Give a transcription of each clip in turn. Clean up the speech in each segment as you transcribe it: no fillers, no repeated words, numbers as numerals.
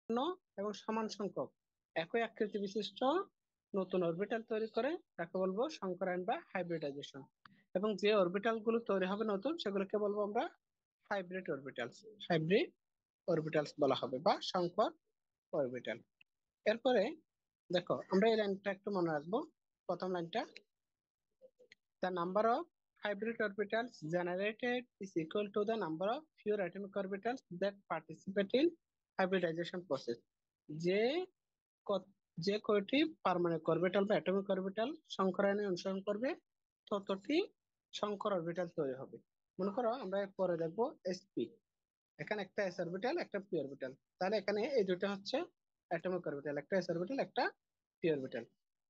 এবং সমান সংখ্যক একই আকৃতি বিশিষ্ট নতুন অরবিটাল তৈরি করে তাকে বলবো সংকরায়ন বা হাইব্রিডাইজেশন। এবং যে অরবিটাল গুলো তৈরি হবে নতুন সেগুলোকে বলবো আমরা হাইব্রিড অরবিটালস। হাইব্রিড অরবিটালস বলা হবে বা সংকর অরবিটাল। এরপরে দেখো আমরা এই লাইনটা একটু মনে রাখবো। প্রথম লাইনটা, the number of hybrid orbitals generated is equal to the number of pure atomic orbitals that participate in hybridization process। যে ক- যে কয়টি পারমাণবিক অরবিটাল বা অ্যাটমিক অরবিটাল সংকরায়নে অনুসরণ করবে ততটি সংকর অরবিটাল তৈরি হবে। মনে করো আমরা পরে দেখবো sp, এখানে একটা s অরবিটাল একটা p অরবিটাল, তাহলে এখানে এই দুটো হচ্ছে অ্যাটমিক অরবিটাল, একটা s অরবিটাল একটা p অরবিটাল।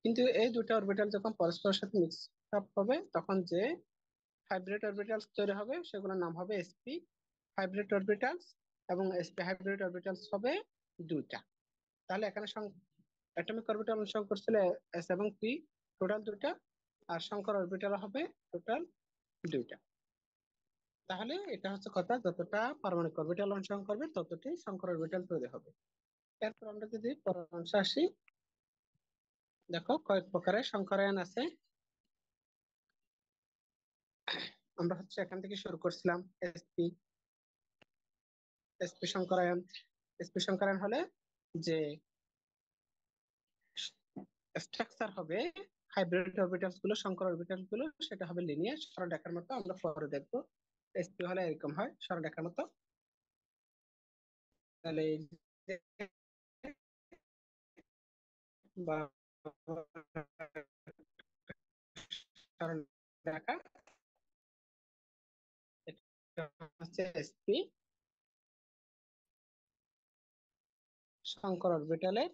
কিন্তু এই দুটো অরবিটাল যখন পরস্পরের সাথে মিক্স আপ হবে তখন যে হাইব্রিড অরবিটালস তৈরি হবে সেগুলোর নাম হবে sp হাইব্রিড অরবিটালস। এবং sp হাইব্রিড অরবিটালস হবে দুইটা। তাহলে এখানে অ্যাটমিক অরবিটাল অনুসরণ করছিল এস এবং পি, টোটাল দুইটা। আর সংকর অরবিটাল হবে টোটাল দুইটা। তাহলে এটা হচ্ছে কথা, যতটা পারমাণবিক অরবিটাল অনুসরণ করবে ততটি সংকর অরবিটাল তৈরি হবে। এরপর আমরা যদি পরের অংশে আসি, দেখো কয়েক প্রকারের সংকরায়ন আছে। আমরা হচ্ছে এখান থেকে শুরু করছিলাম এসপি। এসপি সংকরায়ন, এসপি সংকরায়ন হলে যে স্ট্রাকচার হবে হাইব্রিড অরবিটালস গুলো, সংকর অরবিটালস গুলো, সেটা হবে লিনিয়ার সরলরেখার মতো। আমরা পরে দেখবো এসপি হলে এরকম হয় সরলরেখার মতো। তাহলে এই যে বা সরলরেখা, এটা হচ্ছে এসপি সংকর অরবিটালের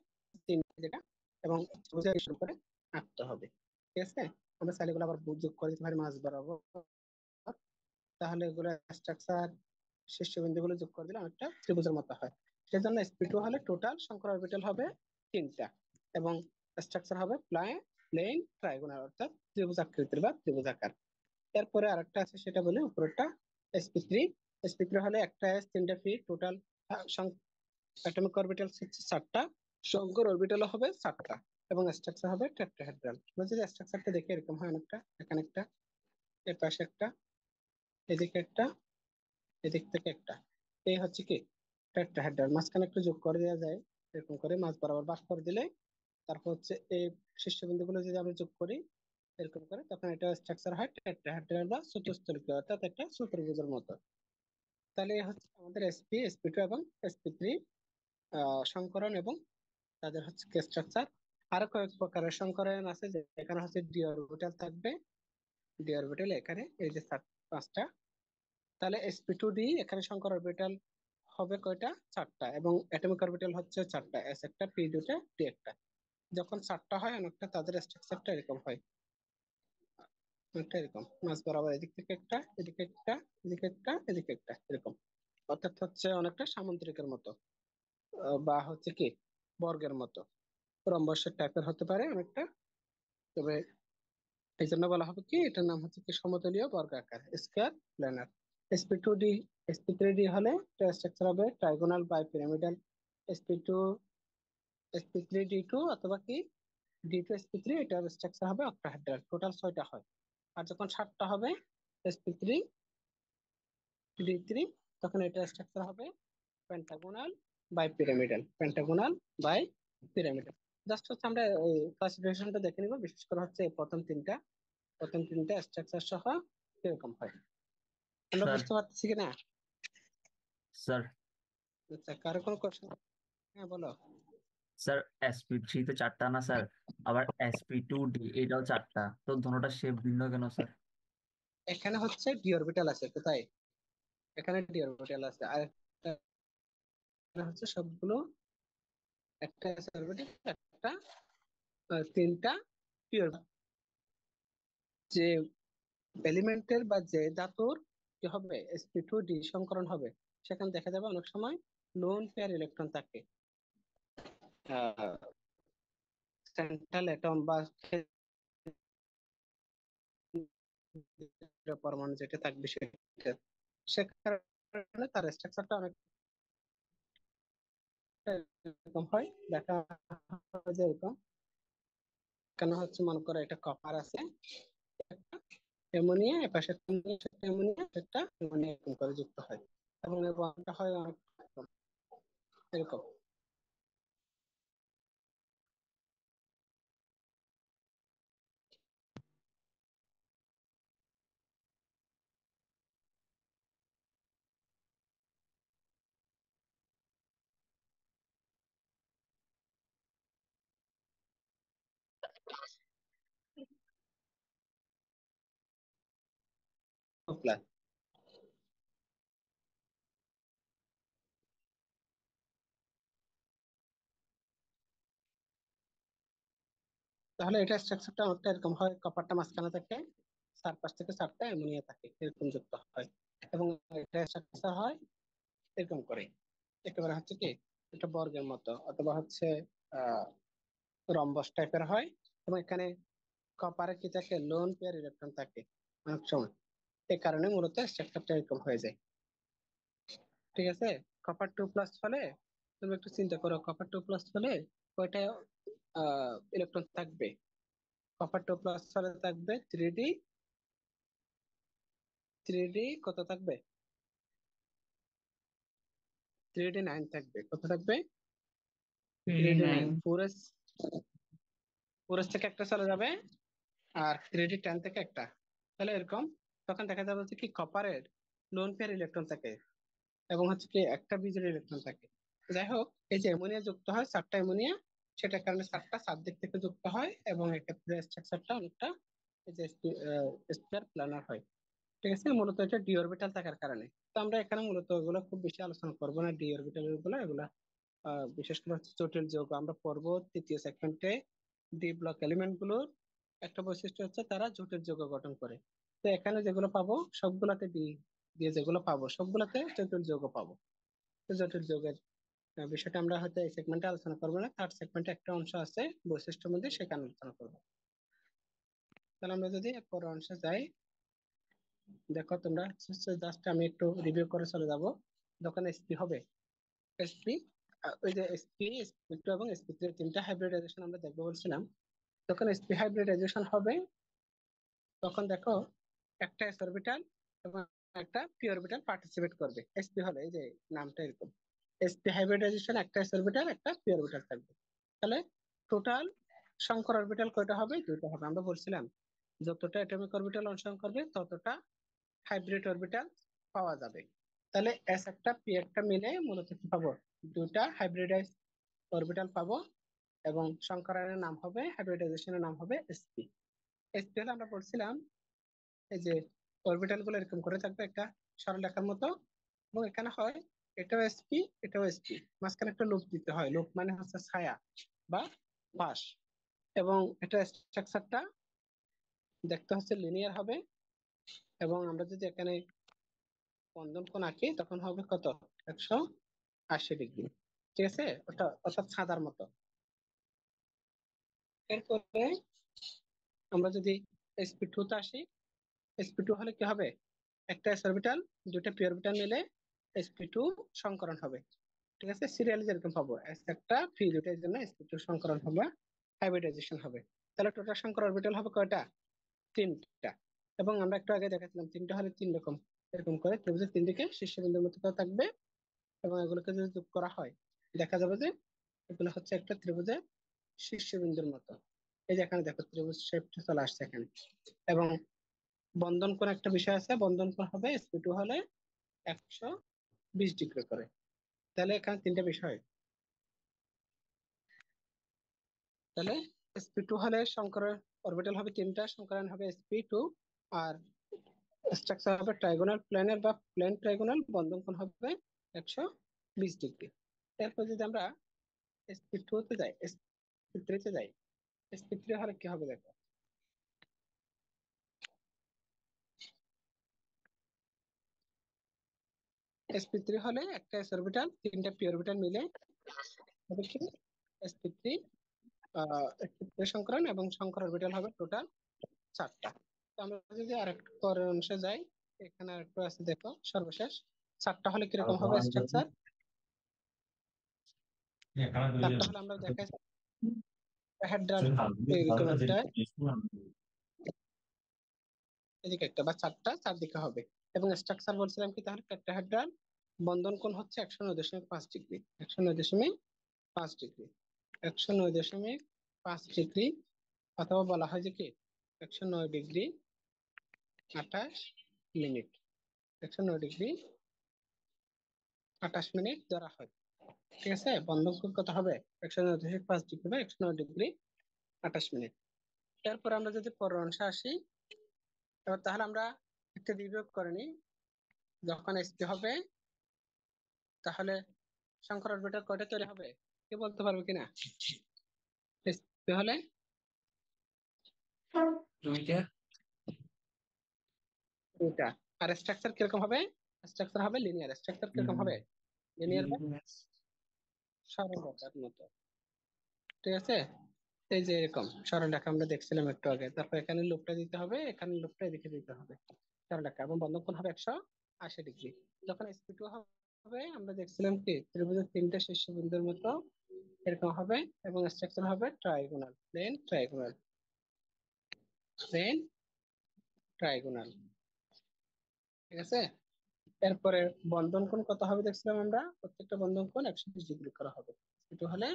তিন যেটা, এবং বুঝে শুরু করে আঁকতে হবে। ঠিক আছে, আমরা চাইলে এগুলো আবার যোগ করে দিতে পারি মাঝ বরাবর। তাহলে এগুলো স্ট্রাকচার শীর্ষবিন্দু গুলো যোগ করে দিলে অনেকটা ত্রিভুজের মতো হয়। সেজন্য sp2 হলে টোটাল সংকর অরবিটাল হবে তিনটা, এবং স্ট্রাকচার হবে প্লেন ট্রাইগোনাল অর্থাৎ ত্রিভুজ আকৃতির বা ত্রিভুজাকার। এরপরে আরেকটা আছে সেটা বলে উপরেরটা sp3। sp3 হলে একটা s তিনটা পি, টোটাল অ্যাটমিক অরবিটাল হচ্ছে চারটা, সংকর অরবিটাল হবে চারটা, এবং স্ট্রাকচার হবে টেট্রাহেড্রাল। আমরা যদি স্ট্রাকচারটা দেখে এরকম হয় অনেকটা, এখানে একটা, এর পাশে একটা, এদিকে একটা, এদিক থেকে একটা। এই হচ্ছে কি টেট্রাহেড্রাল। মাঝখানে একটু যোগ করে দেওয়া যায়, এরকম করে মাঝ বরাবর ভাগ করে দিলে তারপর হচ্ছে এই শীর্ষবিন্দু গুলো যদি আমরা যোগ করি এরকম করে, তখন এটা স্ট্রাকচার হয় টেট্রাহেড্রাল বা চতুস্তলিকা অর্থাৎ একটা চতুর্ভুজের মতো। তাহলে এই হচ্ছে আমাদের sp টু এবং sp3 সংকরণ এবং তাদের হচ্ছে স্ট্রাকচার। আরো কয়েক প্রকারের সংকরণ আছে, যে এখানে হচ্ছে ডি অরবিটাল থাকবে। ডি অরবিটাল এখানে এই যে পাঁচটা। তাহলে sp2d এখানে সংকর অরবিটাল হবে কয়টা? চারটা, এবং অ্যাটমিক অরবিটাল হচ্ছে চারটা, এস একটা, পি দুটা, ডি একটা। যখন চারটা হয় অনেকটা তাদের স্ট্রাকচারটা এরকম হয়, অনেকটা এরকম মাঝ বরাবর এদিক থেকে একটা, এদিকে একটা, এদিকে একটা, এদিকে একটা, এরকম। অর্থাৎ হচ্ছে অনেকটা সামুদ্রিকের মতো, বা হচ্ছে কি বর্গের মতো, রম্বসের টাইপের হতে পারে অনেকটা। তবে এই জন্য বলা হবে কি এটার নাম হচ্ছে কি সমতলীয় বর্গাকার, স্কয়ার প্ল্যানার। sp2d, sp3d হলে স্ট্রাকচার হবে trigonal by pyramidal. sp2, sp3d2 অথবা কি d2 sp3, এটার স্ট্রাকচার হবে অক্টাহেড্রাল। টোটাল ছয়টা হয়। আর যখন সাতটা হবে sp3d3, তখন এটার স্ট্রাকচার হবে pentagonal bipyramidal, pentagonal bipyramidal. Just হচ্ছে আমরা এই ক্লাসিফিকেশনটা দেখে নিব, বিশেষ করে হচ্ছে এই প্রথম তিনটা স্ট্রাকচার সহ এরকম হয়। আমরা স্যার। বুঝতে পারতেছি কিনা? স্যার। আচ্ছা, কারো কোনো কোশ্চেন? হ্যাঁ বলো। স্যার, SP3 তো চারটা না স্যার? আবার SP2D এটাও চারটা, তো ধরোটা শেপ ভিন্ন কেন স্যার? এখানে হচ্ছে ডি অরবিটাল আছে কোথায়? এখানে ডি অরবিটাল আছে, আর এখানে হচ্ছে সবগুলো একটা s অরবিটাল, একটা তিনটা পি অরবিটাল। যে এলিমেন্টের বা যে ধাতুর কি হবে sp2d সংকরণ হবে, সেখানে দেখা যাবে অনেক সময় লোন পেয়ার ইলেকট্রন থাকে সেন্ট্রাল অ্যাটম বা কেন্দ্রীয় পরমাণু যেটা থাকবে সেটা, সে কারণে তার স্ট্রাকচারটা অনেক এরকম হয়, দেখা হয় যে এরকম কেন হচ্ছে, মনে করো এটা কপার আছে, অ্যামোনিয়া এপাশে অ্যামোনিয়া একটা অ্যামোনিয়া এরকম করে যুক্ত হয়, এবং এর বর্ণটা হয় অনেক এরকম। প্লাস, তাহলে এটা স্ট্রাকচারটা অনেকটা এরকম হয়, কপারটা মাঝখানে থাকে, চারপাশ থেকে চারটা অ্যামোনিয়া থাকে এরকম যুক্ত হয়, এবং এটা স্ট্রাকচার হয় এরকম করে, একেবারে হচ্ছে কি একটা বর্গের মতো, অথবা হচ্ছে আহ রম্বস টাইপের হয়, এবং এখানে কপারে কি থাকে, লোন পেয়ার ইলেকট্রন থাকে অনেক সময়, এই কারণে মূলত স্ট্রাকচারটা এরকম হয়ে যায়। ঠিক আছে, কপার 2+ হলে তুমি একটু চিন্তা করো, কপার 2+ হলে কয়টা ইলেকট্রন থাকবে? কপার 2+ হলে থাকবে 3D, 3D কত থাকবে? 3D 9 থাকবে। কত থাকবে? 3D 9। 39। 4s, 4s থেকে একটা চলে যাবে, আর 3D 10 থেকে একটা, তাহলে এরকম তখন দেখা যাবে যে কি কপারের লোন পেয়ার ইলেকট্রন থাকে, এবং হচ্ছে কি একটা বিজোড় ইলেকট্রন থাকে। যাই হোক, এই যে অ্যামোনিয়া যুক্ত হয় চারটা অ্যামোনিয়া, সেটার কারণে চারটা চার দিক থেকে যুক্ত হয়, এবং এক্ষেত্রে স্ট্রাকচারটা অনেকটা এই যে স্পিয়ার প্ল্যানার হয়। ঠিক আছে, মূলত এটা ডি অরবিটাল থাকার কারণে। তো আমরা এখানে মূলত ওগুলো খুব বেশি আলোচনা করবো না, ডি অরবিটাল গুলো, এগুলা বিশেষ করে হচ্ছে জটিল যৌগ আমরা পড়বো তৃতীয় সেগমেন্টে। ডি ব্লক এলিমেন্ট গুলোর একটা বৈশিষ্ট্য হচ্ছে তারা জটিল যৌগ গঠন করে। তো এখানে যেগুলো পাবো সবগুলাতে ডি দিয়ে, যেগুলো পাবো সবগুলাতে জটিল যৌগ পাবো। তো জটিল যৌগের বিষয়টা আমরা হয়তো এই সেগমেন্টে আলোচনা করবো না, থার্ড সেগমেন্টে একটা অংশ আছে বৈশিষ্ট্যের মধ্যে, সেখানে আলোচনা করবো। তাহলে আমরা যদি পরের অংশে যাই, দেখো তোমরা জাস্ট আমি একটু রিভিউ করে চলে যাব। যখন এসপি হবে, এসপি ওই যে এসপি, এসপি 2 এবং এসপি 3 তিনটা হাইব্রিডাইজেশন আমরা দেখবো বলছিলাম। যখন এসপি হাইব্রিডাইজেশন হবে, তখন দেখো একটা এস অরবিটাল এবং একটা পি অরবিটাল পার্টিসিপেট করবে। এসপি হলে এই যে নামটা এরকম, এসপি হাইব্রিডাইজেশন একটা এস অরবিটাল একটা পি অরবিটাল থাকবে। তাহলে টোটাল সংকর অরবিটাল কয়টা হবে? দুইটা হবে। আমরা বলছিলাম যতটা অ্যাটমিক অরবিটাল অনুসরণ করবে ততটা হাইব্রিড অরবিটাল পাওয়া যাবে। তাহলে এস একটা পি একটা মিলে মূলত কি পাবো? দুটা হাইব্রিডাইজ অরবিটাল পাবো, এবং সংকরণের নাম হবে, হাইব্রিডাইজেশনের নাম হবে এসপি। এসপি হলে আমরা বলছিলাম এই যে অরবিটাল গুলো এরকম করে থাকবে একটা সরলরেখার মতো, এবং এখানে হয় এটাও এসপি এটাও এসপি, মাঝখানে একটা লুপ দিতে হয়, লুপ মানে হচ্ছে ছায়া বা পাশ, এবং এটা স্ট্রাকচারটা দেখতে হচ্ছে লিনিয়ার হবে, এবং আমরা যদি এখানে বন্ধন কোণ আঁকি তখন হবে কত? 180 ডিগ্রি। ঠিক আছে, ওটা অর্থাৎ ছাদার মতো। এরপরে আমরা যদি sp2 তে আসি, sp2 হলে কি হবে? একটা এস অরবিটাল দুইটা পি অরবিটাল মিলে sp2 সংকরণ হবে। ঠিক আছে, সিরিয়ালি যেরকম পাবো, এস একটা পি দুইটার জন্য sp2 সংকরণ হবে, হাইব্রিডাইজেশন হবে। তাহলে টোটাল সংকর অরবিটাল হবে কয়টা? তিনটা। এবং আমরা একটু আগে দেখাচ্ছিলাম তিনটা হলে তিন রকম, এরকম করে ত্রিভুজের তিন দিকে শীর্ষবিন্দুর মতো করে থাকবে, এবং এগুলোকে যদি যোগ করা হয় দেখা যাবে যে এগুলো হচ্ছে একটা ত্রিভুজের শীর্ষবিন্দুর মতো। এই যে এখানে দেখো ত্রিভুজ শেপটা চলে আসছে এখানে। এবং বন্ধন কোণ একটা বিষয় আছে, বন্ধন কোণ হবে sp2 হলে 120 ডিগ্রি করে। তাহলে এখানে তিনটা বিষয়, তাহলে sp2 হলে সংকরণ অরবিটাল হবে তিনটা, সংকরণ হবে sp2, আর স্ট্রাকচার হবে ট্রাইগোনাল প্লেনের বা প্লেন ট্রাইগোনাল, বন্ধন কোণ হবে 120 ডিগ্রি। এরপর যদি আমরা sp2 তে যাই, sp3 তে যাই, sp3 হলে কি হবে দেখো, sp3 হলে একটা s অরবিটাল তিনটা p অরবিটাল মিলে হবে কি sp3, sp3 সংকরণ, এবং সংকর অরবিটাল হবে টোটাল চারটা। তো আমরা যদি আরেকটু পরের অংশে যাই, এখানে আরেকটু আছে দেখো, সর্বশেষ চারটা হলে কিরকম হবে স্ট্রাকচার? চারটা হলে আমরা দেখাই হেড্রাল এরকম একটা এদিকে একটা বা চারটা চারদিকে হবে। এবং স্ট্রাকচার বলছিলাম কি তাহলে টেট্রাহেড্রাল, বন্ধন কোণ হচ্ছে 109.5 ডিগ্রি, 109.5 ডিগ্রি, 109.5 ডিগ্রি, অথবা বলা হয় যে কি 109 ডিগ্রি 28 মিনিট, 109 ডিগ্রি 28 মিনিট ধরা হয়। ঠিক আছে, বন্ধন কোণ কত হবে? 109.5 ডিগ্রি বা 109 ডিগ্রি 28 মিনিট। এরপর আমরা যদি পরের অংশে আসি, এবার তাহলে আমরা একটা বিয়োগ করে নিই। যখন এসপি হবে তাহলে সংখ্যার অরবিটাল কয়টা তৈরি হবে? কে বলতে পারবে কিনা? এসপি হলে দুইটা। দুইটা। আর স্ট্রাকচার কিরকম হবে? স্ট্রাকচার হবে লিনিয়ার। স্ট্রাকচার কিরকম হবে? লিনিয়ার বা সরল রেখার মতো। ঠিক আছে, এই যে এরকম সরল রেখা আমরা দেখছিলাম একটু আগে। তারপর এখানে লুপটা দিতে হবে, এখানে লুপটা এদিকে দিতে হবে, সরল রেখা। এবং বন্ধন কোণ হবে 180 ডিগ্রি। যখন এসপি টু হবে আমরা দেখছিলাম কি ত্রিভুজের তিনটে শীর্ষবিন্দুর মতো এরকম হবে। এবং স্ট্রাকচার হবে trigonal, plane trigonal, plane trigonal. ঠিক আছে, এরপরে বন্ধন কোণ কত হবে দেখছিলাম আমরা, প্রত্যেকটা বন্ধন কোণ 120 ডিগ্রি করা হবে। এটা হলে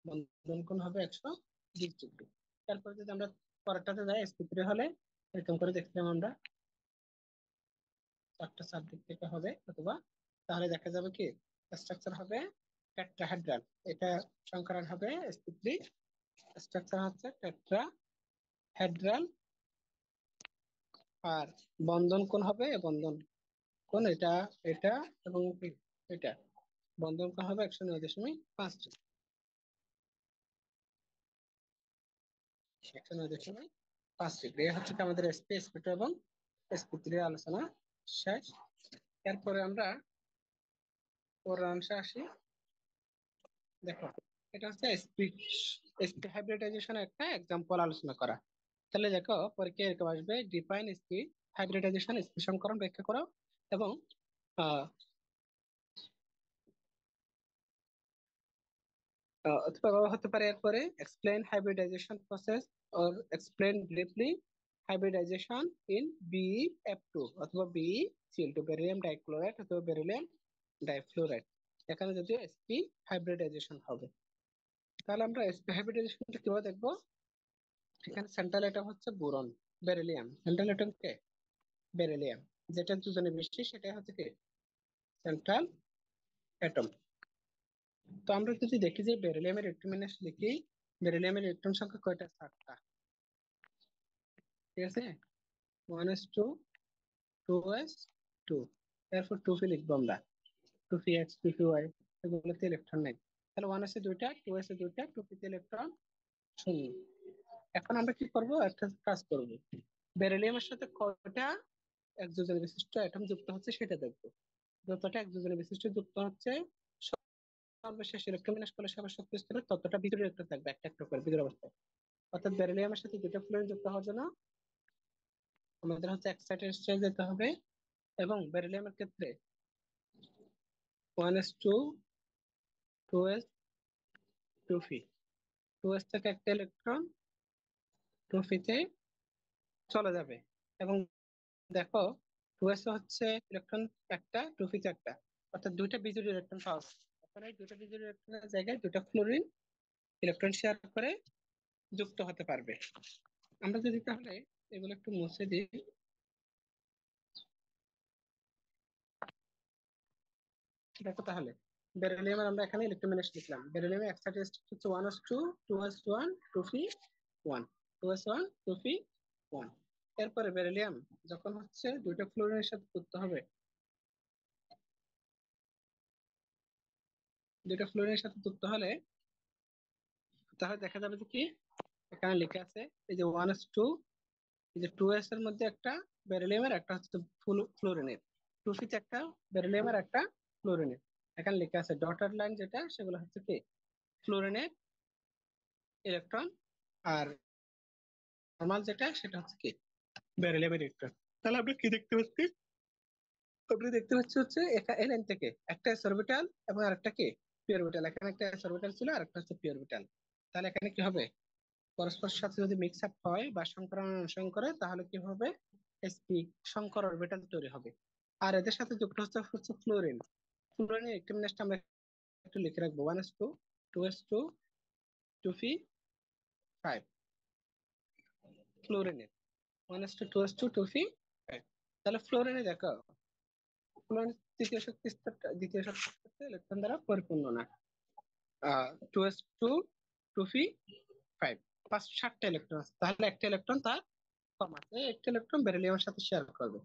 বন্ধন কোণ হবে 120 ডিগ্রি। তারপরে যদি আমরা পরেরটাতে যাই, sp3 হলে এরকম করে দেখছিলাম আমরা, চারটা চার দিক থেকে হবে অথবা, তাহলে দেখা যাবে কি স্ট্রাকচার হবে টেট্রাহেড্রাল। এটা সংকরণ হবে sp3, স্ট্রাকচার হচ্ছে টেট্রাহেড্রাল। আর বন্ধন কোণ হবে, বন্ধন কোণ এটা, এটা এবং এটা, বন্ধন কোণ হবে 109.5 ডিগ্রি, 109.5 ডিগ্রি। এই হচ্ছে কি আমাদের এসপি, এসপি টু এবং sp3 আলোচনা শেষ। এরপরে আমরা পরের অংশে আসি। দেখো, এটা হচ্ছে এসপি, এসপি হাইব্রিডাইজেশনের একটা এক্সাম্পল আলোচনা করা। তাহলে দেখো পরীক্ষায় এরকম আসবে, ডিফাইন এসপি হাইব্রিডাইজেশন, এসপি সংকরণ ব্যাখ্যা করো। এবং আহ, অথবা হতে পারে এরপরে explain hybridization process, or explain briefly hybridization in BeF2 অথবা BeCl2, বেরিলিয়াম ডাইক্লোরাইড অথবা বেরিলিয়াম ডাইফ্লোরাইড। এখানে যদি এসপি হাইব্রিডাইজেশন হবে, তাহলে আমরা এসপি হাইব্রিডাইজেশনটা কিভাবে দেখবো? এখানে সেন্ট্রাল অ্যাটম হচ্ছে বোরন, বেরিলিয়াম। সেন্ট্রাল অ্যাটম কে? বেরিলিয়াম। যেটা দুজনে বেশি সেটা হচ্ছে কি সেন্ট্রাল অ্যাটম। তো আমরা যদি দেখি যে বেরিলিয়ামের ইলেকট্রন লিখি, বেরিলিয়ামের ইলেকট্রন সংখ্যা কয়টা? 7টা। ঠিক আছে, 1s2, 2s2, এরপর 2p লিখবো আমরা, 2px, 2py, এগুলোতে ইলেকট্রন নাই। তাহলে 1s এ দুইটা, 2s এ দুইটা, 2p তে ইলেকট্রন শূন্য। এখন আমরা কি করব? একটা কাজ করব, বেরিলিয়ামের সাথে কয়টা একযোজন বিশিষ্ট অ্যাটম যুক্ত হচ্ছে সেটা দেখবো। যতটা একযোজন বিশিষ্ট যুক্ত হচ্ছে, সর্বশেষ ইলেকট্রন বিন্যাস করলে সবার শক্তি স্তরে ততটা ভিতরে ইলেকট্রন থাকবে, একটা একটা করে ভিতরে অবস্থায়। অর্থাৎ বেরিলিয়ামের সাথে দুটো ফ্লোরিন যুক্ত হওয়ার জন্য আমাদের হচ্ছে এক্সাইটেড স্টেজে যেতে হবে। এবং বেরিলিয়ামের ক্ষেত্রে 1s2, 2s, 2p, 2s থেকে একটা ইলেকট্রন 2p তে চলে যাবে। এবং দেখো 2s হচ্ছে ইলেকট্রন একটা, 2p তে একটা, অর্থাৎ দুইটা বিজোড় ইলেকট্রন পাওয়া যাচ্ছে। এখন এই দুইটা বিজোড় ইলেকট্রনের জায়গায় দুইটা ফ্লোরিন ইলেকট্রন শেয়ার করে যুক্ত হতে পারবে। আমরা যদি তাহলে এগুলো একটু মুছে দিই, দেখো তাহলে বেরিলিয়ামের আমরা এখানে ইলেকট্রোমিনেস লিখলাম। বেরিলিয়ামের এক্সাইটেড স্টেট হচ্ছে 1s2, 2s1, 2p1, 2s1, 2p1। এরপরে বেরিলিয়াম যখন হচ্ছে দুইটা ফ্লোরিনের সাথে যুক্ত হবে, দুইটা ফ্লোরিনের সাথে যুক্ত হলে তাহলে দেখা যাবে যে কি এখানে লেখা আছে, এই যে 1s2, এই যে 2s এর মধ্যে একটা বেরিলিয়ামের, একটা হচ্ছে ফ্লোরিনের, 2p তে একটা বেরিলিয়ামের, একটা ফ্লোরিনের। এখানে লেখা আছে ডটার লাইন যেটা, সেগুলো হচ্ছে কি ফ্লোরিনের ইলেকট্রন। আর নর্মাল যেটা সেটা হচ্ছে কি বেরিলিয়ামের ইলেকট্রন। তাহলে আমরা কি দেখতে পাচ্ছি? আমরা দেখতে পাচ্ছি হচ্ছে এই লাইন থেকে একটা এস অরবিটাল এবং আরেকটা কি পি অরবিটাল, এখানে একটা এস অরবিটাল ছিল আর একটা হচ্ছে পি অরবিটাল। তাহলে এখানে কি হবে, পরস্পরের সাথে যদি মিক্স আপ হয় বা সংকরণ অনুসরণ করে তাহলে কি হবে, sp সংকর অরবিটাল তৈরি হবে। আর এদের সাথে যুক্ত হচ্ছে হচ্ছে ফ্লোরিন। ফ্লোরিনের একটি জিনিসটা আমরা একটু লিখে রাখবো, 1s2 2s2 2p5। ফ্লোরিনের 1s2 2s2 2p5। তাহলে ফ্লোরিনে দেখো, ফ্লোরিন দ্বিতীয় শক্তি স্তরটা ইলেকট্রন দ্বারা পরিপূর্ণ না। 2s2 2p5, 7টা ইলেকট্রন আছে, তাহলে একটা ইলেকট্রন তার কম আছে, একটা ইলেকট্রন বেরিলিয়ামের সাথে শেয়ার করবে।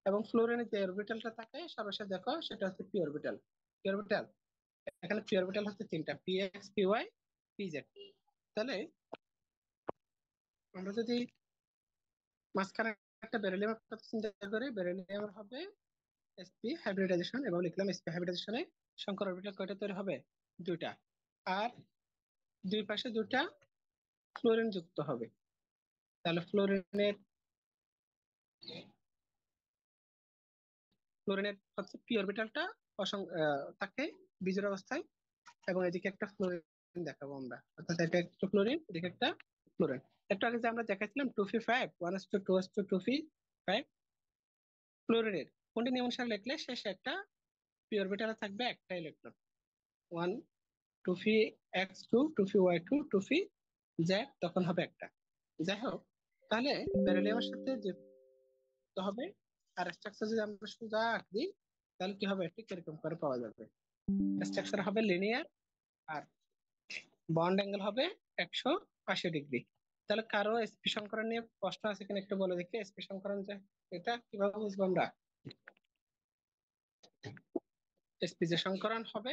এবং ফ্লোরিনের যে অরবিটালটা থাকে সর্বশেষ দেখো সেটা হচ্ছে পি অরবিটাল। পি অরবিটাল, এখানে পি অরবিটাল হচ্ছে তিনটা, P X P Y P Z. তাহলে আমরা যদি মাঝখানে একটা বেরিলিয়ামের কথা চিন্তা করি, বেরিলিয়ামের হবে sp হাইব্রিডাইজেশন, এবং লিখলাম sp হাইব্রিডাইজেশনে সংকর অরবিটাল কয়টা তৈরি হবে, দুইটা। আর দুই পাশে দুইটা ফ্লোরিন যুক্ত হবে। তাহলে ফ্লোরিনের হচ্ছে পি অরবিটালটা থাকে বিজোড় অবস্থায়, এবং এদিকে একটা ফ্লোরিন দেখাবো আমরা, অর্থাৎ এটা একটা ফ্লোরিন, এদিকে একটা ফ্লোরিন। একটু আগে যে আমরা দেখাচ্ছিলাম 2p5 1s2 2s2 2p5, ফ্লোরিনের কোনটি নিয়ম অনুসারে লিখলে শেষে একটা পি অরবিটালে থাকবে একটা ইলেকট্রন, 1 2p(x2 2p(y2 2p(z), তখন হবে একটা। যাই হোক, তাহলে বেরিলিয়ামের সাথে যুক্ত হবে। আর স্ট্রাকচার যদি আমরা সোজা আঁকি তাহলে কি হবে, ঠিক এরকম করে পাওয়া যাবে। স্ট্রাকচার হবে লিনিয়ার, আর বন্ড অ্যাঙ্গেল হবে 180 ডিগ্রি। তাহলে কারো এসপি সংকরণ নিয়ে প্রশ্ন আছে কিনা একটু বলে দেখি, এসপি সংকরণ যে এটা কিভাবে বুঝবো আমরা, এসপি যে সংকরণ হবে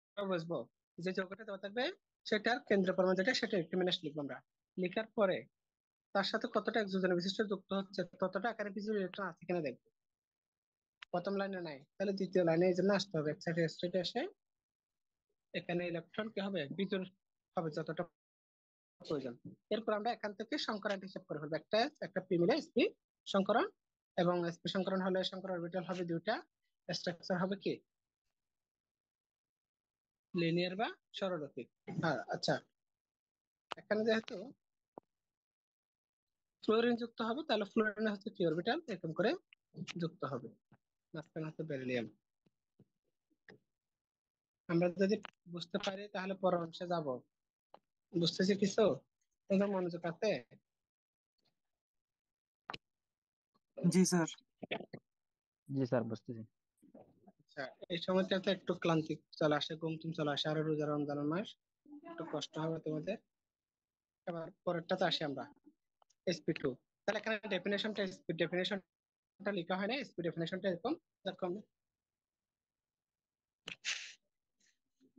সেটা বুঝবো, যে যৌগটা দেওয়া থাকবে সেটার কেন্দ্র পরমাণু যেটা সেটা ইলেকট্রন লিখবো আমরা। লেখার পরে তার সাথে কতটা একযোজনের বিশিষ্ট যুক্ত হচ্ছে ততটা আকারে বিজোড় ইলেকট্রন আছে কিনা দেখবো। প্রথম লাইনে নাই, তাহলে দ্বিতীয় লাইনে এই জন্য আসতে হবে, স্ট্রেট এসে এখানে ইলেকট্রন কি হবে, বিজোড় হবে যতটা প্রয়োজন। এরপর আমরা এখান থেকে সংকরণ হিসাব করে ফেলবো, একটা একটা পি মিলে sp সংকরণ। এবং sp সংকরণ হলে সংকর অরবিটাল হবে দুইটা, স্ট্রাকচার হবে কি লিনিয়ার বা সরলরৈখিক। আচ্ছা, এখানে যেহেতু ফ্লোরিন যুক্ত হবে তাহলে ফ্লোরিনে হচ্ছে কি অরবিটাল এরকম করে যুক্ত হবে, মাঝখানে হচ্ছে বেরিলিয়াম। আমরা যদি বুঝতে পারি তাহলে পরের অংশে যাব। বুঝতেছি কিছু, একদম মনোযোগ আছে। জি স্যার। জি স্যার, বুঝতেছি। আচ্ছা, এই সময়টাতে একটু ক্লান্তি চলে আসে, ঘুম টুম চলে আসে, আরো রোজা রমজান মাস, একটু কষ্ট হবে তোমাদের। এবার পরেরটাতে আসি আমরা, sp2। তাহলে এখানে ডেফিনেশনটা লেখা হয় না, sp ডেফিনেশনটা এরকম,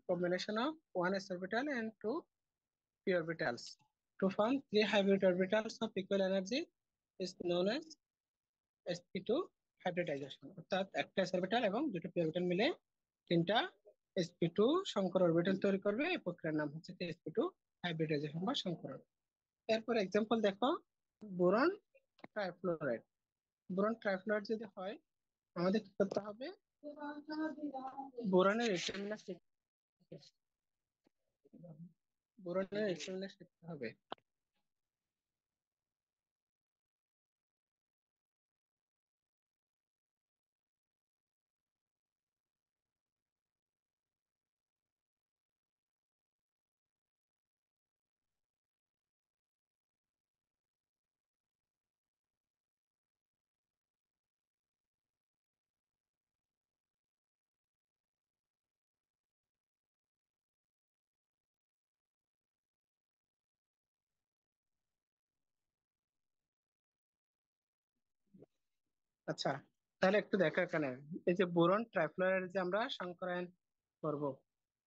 combination of one s orbital and two p orbitals to form three hybrid orbitals of equal energy is known as sp2 hybridization। অর্থাৎ একটা s orbital এবং দুটো p orbital মিলে তিনটা sp2 সংকর অরবিটাল তৈরি করবে, এই প্রক্রিয়ার নাম হচ্ছে sp2 হাইব্রিডাইজেশন বা সংকরণ। এরপর এক্সাম্পল দেখো, বোরন ট্রাইফ্লোরাইড। বোরন ট্রাইফ্লোরাইড যদি হয় আমাদের কি করতে হবে, বোরনের বোরনের শিখতে হবে। আচ্ছা, তাহলে একটু দেখো এখানে, এই যে বোরন ট্রাইফ্লোরাইড যে আমরা সংকরায়ন করব,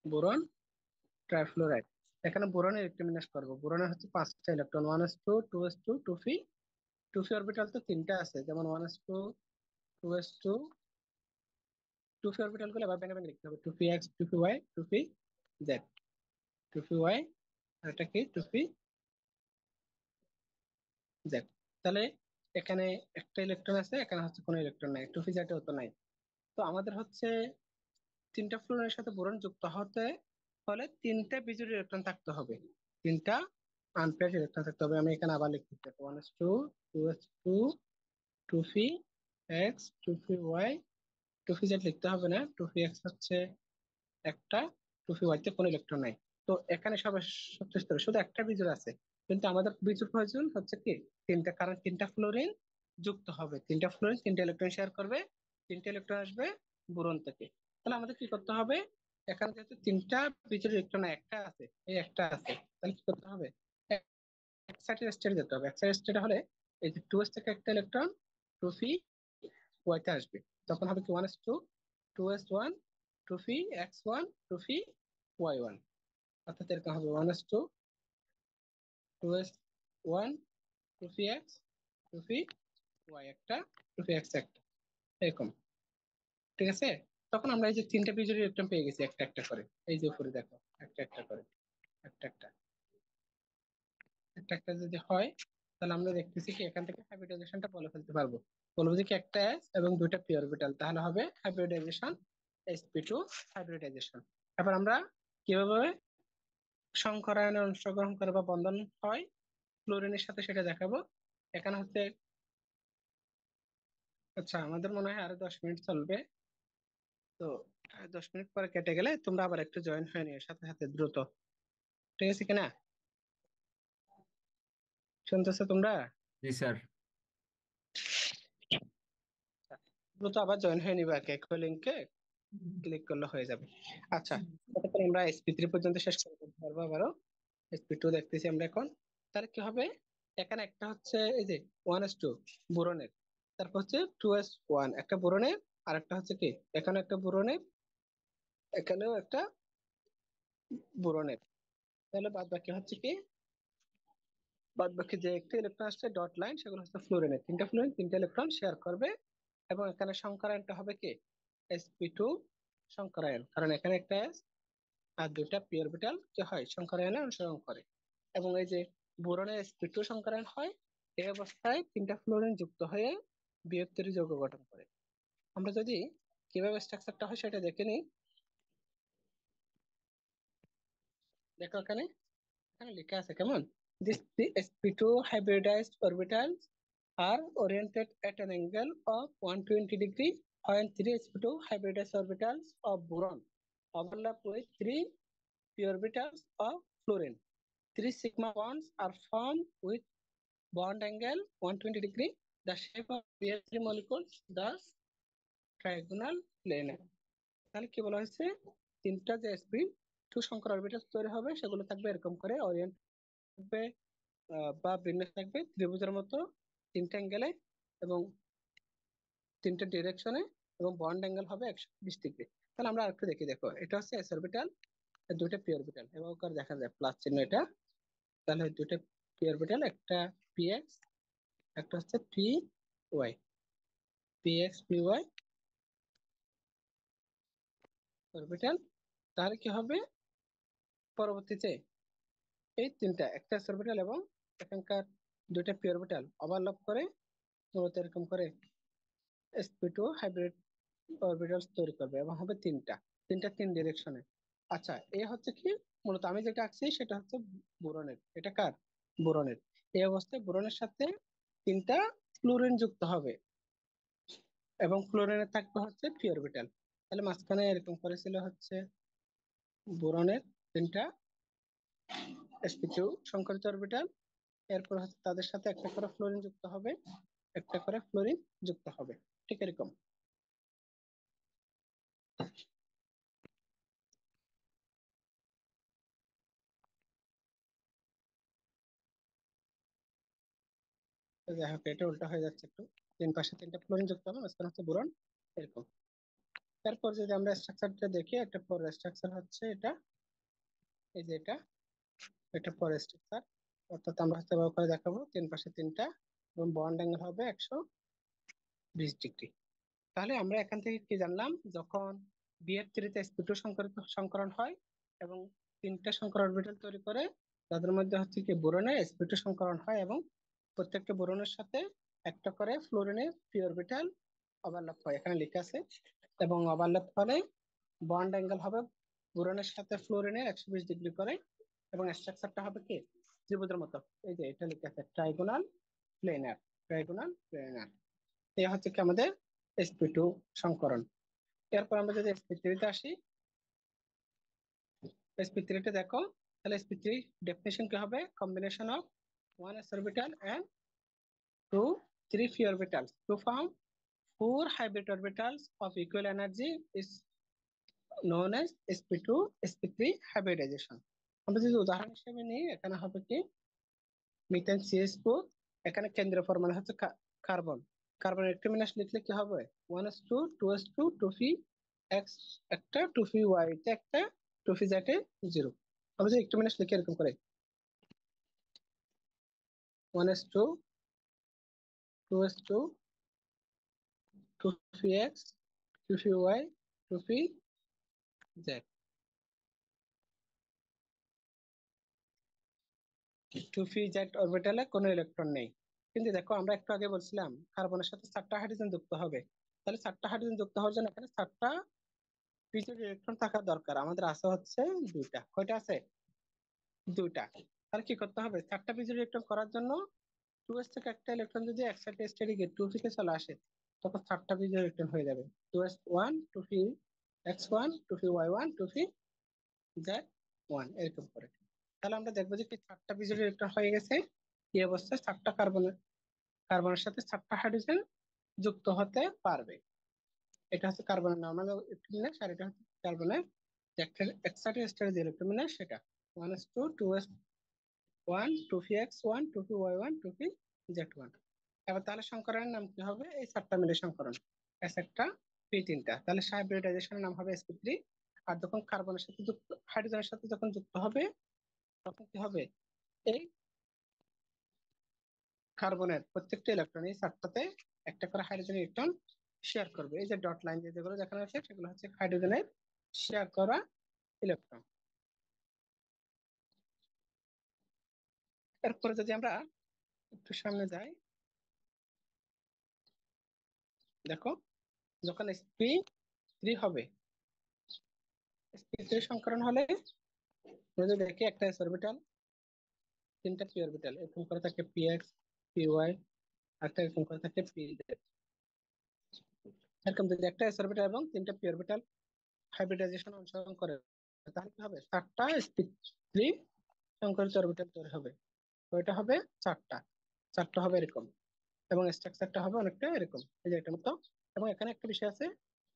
বোরন ট্রাইফ্লোরাইড, এখানে বোরনের ইলেকট্রন করব। বোরনের হচ্ছে 5টা electron, 1s2 2s2 2p, 2p orbital তো তিনটা আছে, যেমন 1s2 2s2 2p অরবিটাল গুলো আবার ভেঙে ভেঙে লিখতে হবে, 2px 2py 2pz 2py, আর এটা কি 2pz। তাহলে এখানে একটা ইলেকট্রন আছে, এখানে হচ্ছে কোনো ইলেকট্রন নাই, 2pz তো নাই। তো আমাদের হচ্ছে তিনটা ফ্লোরিনের সাথে বোরন যুক্ত হতে হলে তিনটা বিজোড় ইলেকট্রন থাকতে হবে, তিনটা আনপেয়ার্ড ইলেকট্রন থাকতে হবে। আমি এখানে আবার লিখতে 1s2 2s2 2p(x) 2p(y) 2p(z) লিখতে হবে না, 2p(x) হচ্ছে একটা, 2p(y) তে কোনো ইলেকট্রন নাই। তো এখানে সব সবচেয়ে স্তরে শুধু একটা বিজোড় আছে, কিন্তু আমাদের বিজোড় প্রয়োজন হচ্ছে কি তিনটা, কারণ তিনটা ফ্লোরিন যুক্ত হবে, তিনটা ফ্লোরিন তিনটা ইলেকট্রন শেয়ার করবে, তিনটা ইলেকট্রন আসবে বোরন থেকে। তাহলে আমাদের কি করতে হবে, এখানে যেহেতু তিনটা বিজোড় ইলেকট্রন একটা আছে, এই একটা আছে, তাহলে কি করতে হবে, এক্সাইটেড স্টেটে যেতে হবে। এক্সাইটেড স্টেটে হলে এই যে 2s থেকে একটা ইলেকট্রন 2p(y) তে আসবে, তখন হবে কি 1s2 2s1 2p(x1) 2p(y1), অর্থাৎ এরকম হবে 1s2 2s1 2p(x) 2p(y) একটা, 2p(x) একটা, এরকম। ঠিক আছে, তখন আমরা এই যে তিনটা বিজোড় ইলেকট্রন পেয়ে গেছি একটা একটা করে, এই যে উপরে দেখো একটা একটা করে, একটা একটা একটা একটা যদি হয়, তাহলে আমরা দেখতেছি কি এখান থেকে হাইব্রিডাইজেশনটা বলে ফেলতে পারবো, বলবো যে কি একটা S এবং দুইটা পি অরবিটাল, তাহলে হবে হাইব্রিডাইজেশন sp2 হাইব্রিডাইজেশন। এবার আমরা কিভাবে সংকরায়নে অংশগ্রহণ করে বা বন্ধন হয় ফ্লোরিনের সাথে সেটা দেখাবো। এখানে হচ্ছে, আচ্ছা আমাদের মনে হয় আরো 10 মিনিট চলবে, তো 10 মিনিট পরে কেটে গেলে তোমরা আবার একটু জয়েন হয়ে নিও সাথে সাথে দ্রুত। ঠিক আছে কিনা, শুনতেছো তোমরা? জি স্যার। দ্রুত আবার জয়েন হয়ে নিবে আর কি, একই লিঙ্কে ক্লিক করলে হয়ে যাবে। আচ্ছা, ততক্ষণ আমরা sp3 পর্যন্ত শেষ করে ফেলতে পারবো আবারও। sp2 দেখতেছি আমরা এখন। তাহলে কি হবে, এখানে একটা হচ্ছে এই যে 1s2 বোরনের, তারপর হচ্ছে 2s1 একটা বোরনের, আর একটা হচ্ছে কি এখানে একটা বোরনের, এখানেও একটা বোরনের। তাহলে বাদ বাকি হচ্ছে কি, বাদ বাকি যে একটা ইলেকট্রন আসছে ডট লাইন, সেগুলো হচ্ছে ফ্লোরিনের, তিনটা ফ্লোরিন তিনটা ইলেকট্রন শেয়ার করবে। এবং এখানে সংকরায়নটা হবে কি sp2 সংকরায়ন, কারণ এখানে একটা S আর দুইটা পি অরবিটাল কি হয় সংকরায়নে অংশগ্রহণ করে। এবং এই যে বোরনের sp2 সংকরায়ন হয়, এই অবস্থায় তিনটা ফ্লোরিন যুক্ত হয়ে বৃহত্তর যৌগ গঠন করে। আমরা যদি কিভাবে স্ট্রাকচারটা হয় সেটা দেখে নিই। দেখো এখানে, এখানে লেখা আছে কেমন, this three sp2 hybridized orbitals are oriented at an angle of 120 degree when three sp2 hybridized orbitals of boron overlap with three p orbitals of fluorine. Three sigma bonds are formed with bond angle 120 degree. The shape of BH3 molecules thus trigonal plane. তাহলে কি বলা হয়েছে, তিনটা যে sp2 সংকর orbital তৈরি হবে সেগুলো থাকবে এরকম করে ওরিয়েন্ট থাকবে, বা বিন্যাস থাকবে ত্রিভুজের মতো তিনটা অ্যাঙ্গেলে এবং তিনটা ডিরেকশনে, এবং বন্ড অ্যাঙ্গেল হবে 120 ডিগ্রি। তাহলে আমরা আরেকটু দেখি, দেখো এটা হচ্ছে এস অরবিটাল, দুইটা পি অরবিটাল এবং করে দেখা যায় প্লাস চিহ্ন এটা, তাহলে দুইটা পি অরবিটাল, একটা px একটা হচ্ছে py, px py অরবিটাল। তাহলে কি হবে পরবর্তীতে এই তিনটা, একটা এস অরবিটাল এবং এখানকার দুইটা পি অরবিটাল ওভারল্যাপ করে মূলত এরকম করে sp2 হাইব্রিড অরবিটালস তৈরি করবে এবং হবে তিনটা, তিনটা তিন ডিরেকশনে। আচ্ছা, এ হচ্ছে কি মূলত আমি যেটা আঁকছি সেটা হচ্ছে বোরনের, এটা কার বোরনের। এই অবস্থায় বোরনের সাথে তিনটা ফ্লোরিন যুক্ত হবে এবং ফ্লোরিনের থাকবে হচ্ছে পি অরবিটাল। তাহলে মাঝখানে এরকম করেছিল হচ্ছে বোরনের তিনটা sp2 সংকরিত অরবিটাল, এরপর হচ্ছে তাদের সাথে একটা করে ফ্লোরিন যুক্ত হবে, একটা করে ফ্লোরিন যুক্ত হবে, ঠিক এরকম। তো যাই হোক, এটা উল্টা হয়ে যাচ্ছে একটু, তিন পাশে তিনটা ফ্লোরিন যুক্ত হবে, মাঝখানে হচ্ছে বোরন, এরকম। তারপর যদি আমরা স্ট্রাকচারটা দেখি, একটা পর স্ট্রাকচার হচ্ছে এটা, এই যে এটা, এটা পর স্ট্রাকচার, অর্থাৎ আমরা হচ্ছে ব্যবহার করে দেখাবো তিন পাশে তিনটা এবং বন্ড অ্যাঙ্গেল হবে 120 ডিগ্রি। তাহলে আমরা এখান থেকে কি জানলাম, যখন BF3 তে sp2 সংকরণ হয় এবং তিনটা সংকর অরবিটাল তৈরি করে, তাদের মধ্যে হচ্ছে কি বোরনের sp2 সংকরণ হয় এবং প্রত্যেকটা বোরনের সাথে একটা করে ফ্লোরিনের পি অরবিটাল ওভারল্যাপ হয়, এখানে লেখা আছে, এবং ওভারল্যাপ ফলে বন্ড অ্যাঙ্গেল হবে বোরনের সাথে ফ্লোরিনের 120 ডিগ্রি করে, এবং স্ট্রাকচারটা হবে কি ত্রিভুজের মতো। এই যে এটা লিখে আছে ট্রাইগোনাল প্লেনার, ট্রাইগোনাল প্লেনার। এই হচ্ছে কি আমাদের sp2 সংকরণ। এরপর আমরা যদি sp3 তে আসি, sp3 তে দেখো, তাহলে sp3 ডেফিনেশন কি হবে? Combination of 1s orbital and 3 p orbitals to form 4 hybrid orbitals of equal energy is known as sp2 sp3 hybridization. আমরা যদি উদাহরণ হিসেবে নিই, এখানে হবে কি মিথেন CH4, এখানে কেন্দ্রীয় পরমাণু হচ্ছে কার্বন। কার্বনের একটি বিন্যাস লিখলে কি হবে? 1s2 2s2 2p x একটা 2p y তে একটা 2p z এ 0। আমরা যদি একটি বিন্যাস লিখে এরকম করে 1s2 2s2 2p x 2p y 2p z, 2p z অরবিটালে কোনো ইলেকট্রন নেই। কিন্তু দেখো আমরা একটু আগে বলছিলাম কার্বনের সাথে 4টা হাইড্রোজেন যুক্ত হবে। তাহলে 4টা হাইড্রোজেন যুক্ত হওয়ার জন্য এখানে 4টা পিজেড ইলেকট্রন থাকা দরকার। আমাদের আছে হচ্ছে 2টা। কয়টা আছে? 2টা। তাহলে কি করতে হবে? 4টা পিজেড ইলেকট্রন করার জন্য 2s থেকে একটা ইলেকট্রন যদি একসাথে স্টেডি গেট 2p তে চলে আসে, তখন 4টা পিজেড ইলেকট্রন হয়ে যাবে 2s1 2p x1 2p y1 2p z1 এরকম করে। তাহলে আমরা দেখবো যে কি 4টা পিজেড ইলেকট্রন হয়ে গেছে। এই অবস্থায় 4টা কার্বনের সাথে 4টা হাইড্রোজেন যুক্ত হতে পারবে। এটা হচ্ছে কার্বনের নর্মাল ইলেকট্রন, আর এটা হচ্ছে কার্বনের এক্সাইটেড স্টেট যে ইলেকট্রন সেটা 1s2 2s1 2px1 2py1 2pz1। এবার তাহলে সংকরণের নাম কি হবে? এই 4টা মিলে সংকরণ, s একটা p3টা, তাহলে হাইব্রিডাইজেশনের নাম হবে sp3। আর যখন কার্বনের সাথে যুক্ত, হাইড্রোজেনের সাথে যখন যুক্ত হবে, তখন কি হবে? এই কার্বনের প্রত্যেকটা ইলেকট্রন এই 4টাতে একটা করে হাইড্রোজেন ইলেকট্রন শেয়ার করবে। এই যে ডট লাইন যেগুলো দেখানো হচ্ছে সেগুলো হচ্ছে হাইড্রোজেনের শেয়ার করা ইলেকট্রন। এরপরে যদি আমরা একটু সামনে যাই, দেখো যখন sp3 হবে, sp3 সংকরণ হলে আমরা যদি দেখি একটা s অরবিটাল, 3টা p অরবিটাল, এরকম করে থাকে px py, একটা এরকম করে থাকে pz। এরকম যদি একটা s অরবিটাল এবং 3টা p অরবিটাল হাইব্রিডাইজেশন অনুসরণ করে, তাহলে কি হবে? 4টা sp3 সংকরিত অরবিটাল তৈরি হবে। ওইটা হবে 4টা, 4টা হবে এরকম, এবং স্ট্রাকচারটা হবে অনেকটা এরকম, এই যে এটা মতো। এবং এখানে একটা বিষয় আছে,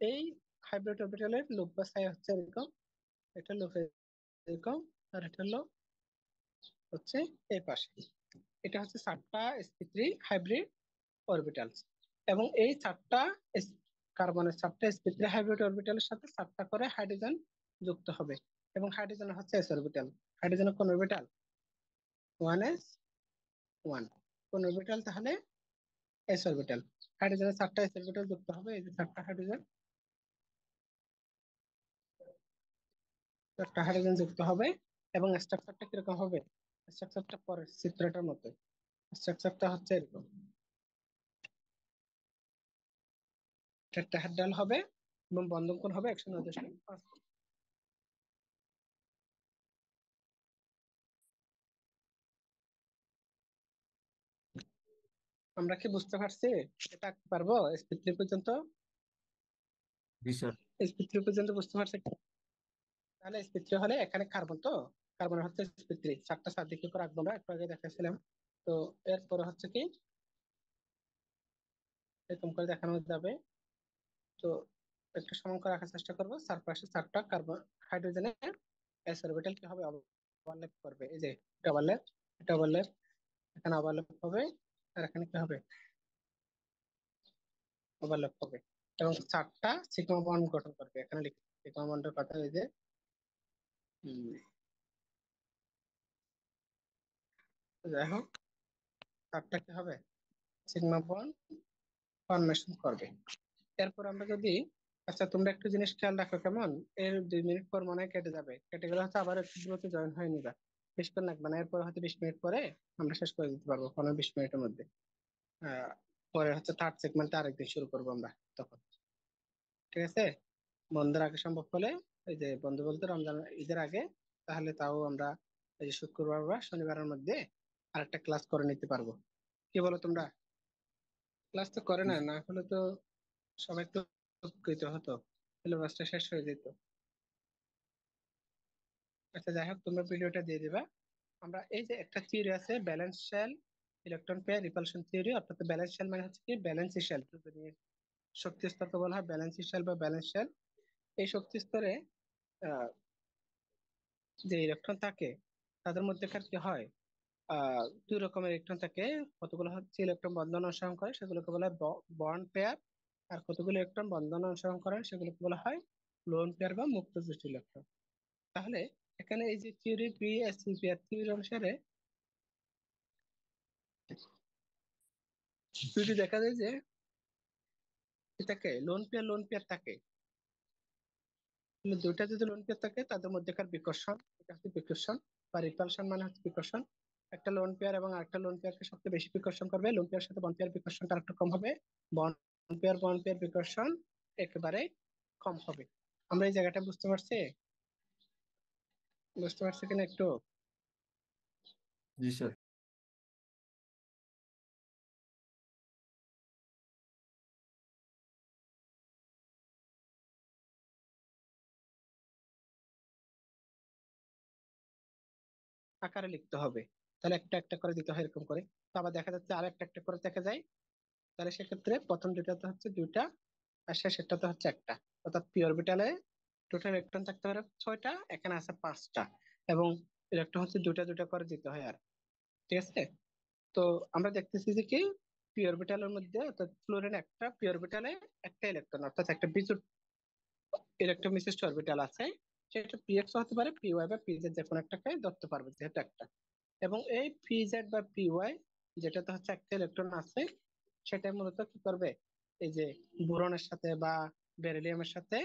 এই হাইব্রিড অরবিটালের লুপ বা সাই হচ্ছে এরকম, এটা লুপ এরকম, আর এটা হলো হচ্ছে এই পাশে। এটা হচ্ছে 4টা sp3 হাইব্রিড অরবিটালস। এবং এই 4টা কার্বনের 4টা sp3 হাইব্রিড অরবিটালের সাথে 4টা করে হাইড্রোজেন যুক্ত হবে। এবং হাইড্রোজেন হচ্ছে s অরবিটাল। হাইড্রোজেনের কোন অরবিটাল? 1s1 কোন অরবিটাল? তাহলে s অরবিটাল। হাইড্রোজেনের 4টা s অরবিটাল যুক্ত হবে, এই যে 4টা হাইড্রোজেন, 4টা হাইড্রোজেন যুক্ত হবে। এবং স্ট্রাকচারটা কিরকম হবে? স্ট্রাকচারটা পরের চিত্রটার মতো। স্ট্রাকচারটা হচ্ছে এরকম, টেট্রাহেড্রাল হবে এবং বন্ধন কোণ হবে 109.5। আমরা কি বুঝতে পারছি? এটা আঁকতে পারবো sp3 পর্যন্ত? জি স্যার। sp3 পর্যন্ত বুঝতে পারছি? তাহলে sp3 হলে এখানে কার্বন, তো কার্বন হচ্ছে sp3, 4টা সাবদিকে করে আঁকবো, আমরা একটু আগে দেখাচ্ছিলাম। তো এরপরে হচ্ছে কি এরকম করে দেখানো যাবে। তো একটু সমান করে রাখার চেষ্টা করবো। চারপাশে 4টা কার্বন হাইড্রোজেনের s অরবিটাল কি হবে? ওভারল্যাপ করবে। এই যে এটা ওভারল্যাপ, এটা ওভারল্যাপ, এখানে ওভারল্যাপ হবে, আর এখানে কি হবে? ওভারল্যাপ হবে। এবং 4টা সিগমা বন্ড গঠন করবে। এখানে লিখি সিগমা বন্ডের কথা, এই যে যাই হোক 4টা কি হবে? সিগমা বন্ড ফর্মেশন করবে। এরপর আমরা যদি, আচ্ছা তোমরা একটু জিনিস খেয়াল রাখো কেমন, এর 2 মিনিট পর মনে হয় কেটে যাবে, কেটে গেলে হচ্ছে আবার একটু দ্রুত জয়েন হয়ে নিবা। বেশিক্ষণ লাগবে না, এরপর হয়তো 20 মিনিট পরে আমরা শেষ করে দিতে পারবো, 15-20 মিনিটের মধ্যে। পরে হচ্ছে থার্ড সেগমেন্টে আরেকদিন শুরু করবো আমরা তখন। ঠিক আছে? বন্ধের আগে সম্ভব হলে, এই যে বন্ধ বলতে রমজান ঈদের আগে, তাহলে তাও আমরা এই যে শুক্রবার বা শনিবারের মধ্যে আরেকটা ক্লাস করে নিতে পারবো। কি বলো তোমরা? ক্লাস তো করে না, না হলে তো সবাই তো উপকৃত হতো, সিলেবাসটা শেষ হয়ে যেত। আচ্ছা যাই হোক, তোমরা ভিডিওটা দিয়ে দিবা। আমরা এই যে একটা থিওরি আছে valence shell electron pair repulsion theory, অর্থাৎ ব্যালেন্স শেল মানে হচ্ছে কি ব্যালেন্স শেল, শক্তি স্তরকে বলা হয় ব্যালেন্স শেল বা ব্যালেন্স শেল। এই শক্তি স্তরে আহ, যে ইলেকট্রন থাকে তাদের মধ্যেকার কি হয়, দুই রকমের ইলেকট্রন থাকে। কতগুলো হচ্ছে ইলেকট্রন বন্ধন অংশগ্রহণ করে সেগুলোকে বলা হয় বন্ড পেয়ার, আর কতগুলো ইলেকট্রন বন্ধন অংশগ্রহণ করে সেগুলোকে বলা হয় লোন পেয়ার বা মুক্ত দৃষ্টি ইলেকট্রন। তাহলে এখানে এই যে theory P S pair theory অনুসারে যদি দেখা যায় যে এটাকে লোন পেয়ার থাকে, দুইটা যদি লোন পেয়ার থাকে তাদের মধ্যেকার বিকর্ষণ, এটা হচ্ছে বিকর্ষণ বা রিপালশন মানে হচ্ছে বিকর্ষণ। একটা লোন পেয়ার এবং আরেকটা লোন পেয়ারকে সবচেয়ে বেশি বিকর্ষণ করবে, লোন পেয়ার সাথে বন্ড পেয়ার বিকর্ষণটা আরেকটু কম হবে, বন্ড পেয়ার বিকর্ষণ একেবারে কম হবে। আমরা এই জায়গাটা বুঝতে পারছি? বুঝতে পারছি কিনা একটু? জি স্যার। আকারে লিখতে হবে, তাহলে একটা একটা করে দিতে হয় এরকম করে। তো আবার দেখা যাচ্ছে আর একটা একটা করে দেখা যায়, তাহলে সেক্ষেত্রে প্রথম দুটাতে হচ্ছে দুইটা আর শেষেরটাতে হচ্ছে একটা। অর্থাৎ পি অরবিটালে টোটাল ইলেকট্রন থাকতে পারে 6টা, এখানে আছে 5টা, এবং ইলেকট্রন হচ্ছে দুটা দুটা করে দিতে হয় আর। ঠিক আছে? তো আমরা দেখতেছি যে কি পি অরবিটালের মধ্যে, অর্থাৎ ফ্লোরিন একটা পি অরবিটালে একটা ইলেকট্রন, অর্থাৎ একটা বিজোড় ইলেকট্রন বিশিষ্ট অরবিটাল আছে। সেটা পিএক্স হতে পারে, পিওয়াই বা পিজেড, যে কোনো একটাকে ধরতে পারবে যেহেতু একটা। এবং এই পিজেড বা পিওয়াই যেটাতে হচ্ছে একটা ইলেকট্রন আছে, সেটা মূলত কি করবে, এই যে বোরনের সাথে বা বেরিলিয়ামের সাথে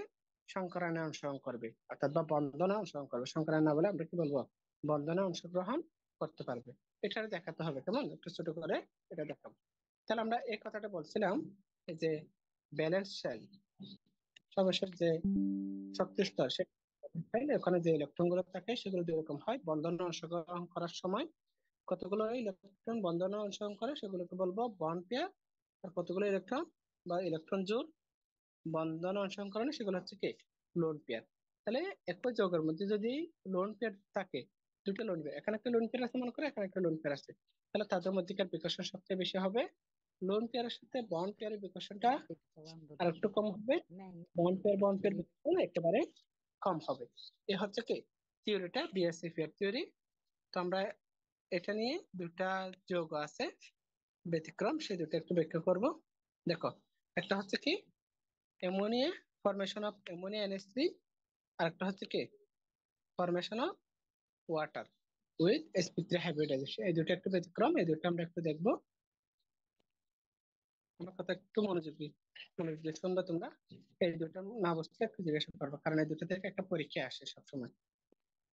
সংকরণে অংশগ্রহণ করবে, অর্থাৎ বা বন্ধনে অংশগ্রহণ করবে। সংকরণ না বলে আমরা কি বলবো, বন্ধনে অংশগ্রহণ করতে পারবে। এটা দেখাতে হবে, কেমন একটু ছোট করে এটা দেখাবো। তাহলে আমরা এই কথাটা বলছিলাম, এই যে ব্যালেন্স শেল সর্বশেষ যে শক্তি স্তর, তাইলে ওখানে যে ইলেকট্রন গুলো থাকে সেগুলো দুই রকম হয়। বন্ধনে অংশগ্রহণ করার সময় কতগুলো ইলেকট্রন বন্ধনে অংশগ্রহণ করে সেগুলোকে বলবো বন্ড পেয়ার, আর কতগুলো ইলেকট্রন বা ইলেকট্রন জোড় বন্ধনে অংশগ্রহণ করে না সেগুলো হচ্ছে কি লোন পেয়ার। তাহলে একই যৌগের মধ্যে যদি লোন পেয়ার থাকে, দুটো লোন পেয়ার, এখানে একটা লোন পেয়ার আছে মনে করে, এখানে একটা লোন পেয়ার আছে, তাহলে তাদের মধ্যেকার বিকর্ষণ সবচেয়ে বেশি হবে। লোন পেয়ারের সাথে বন্ড পেয়ারের বিকর্ষণটা আর একটু কম হবে, বন্ড পেয়ার বিকর্ষণ একেবারে কম হবে। এ হচ্ছে কি থিওরিটা, বিএসসি পেয়ার থিওরি। তো আমরা এটা নিয়ে দুটা যৌগ আছে ব্যতিক্রম, সেই দুটো একটু ব্যাখ্যা করব। দেখো, একটা হচ্ছে কি ammonia, formation of ammonia NH3, আর একটা হচ্ছে কি formation of water with sp3 hybridization. এই দুটো একটু ব্যতিক্রম, এই দুটো আমরা একটু দেখবো। আমার কথা একটু মনোযোগী শুনবে তোমরা। এই দুটো না বুঝতে একটু জিজ্ঞাসা করবো, কারণ এই দুটো থেকে একটা পরীক্ষা আসে সবসময়।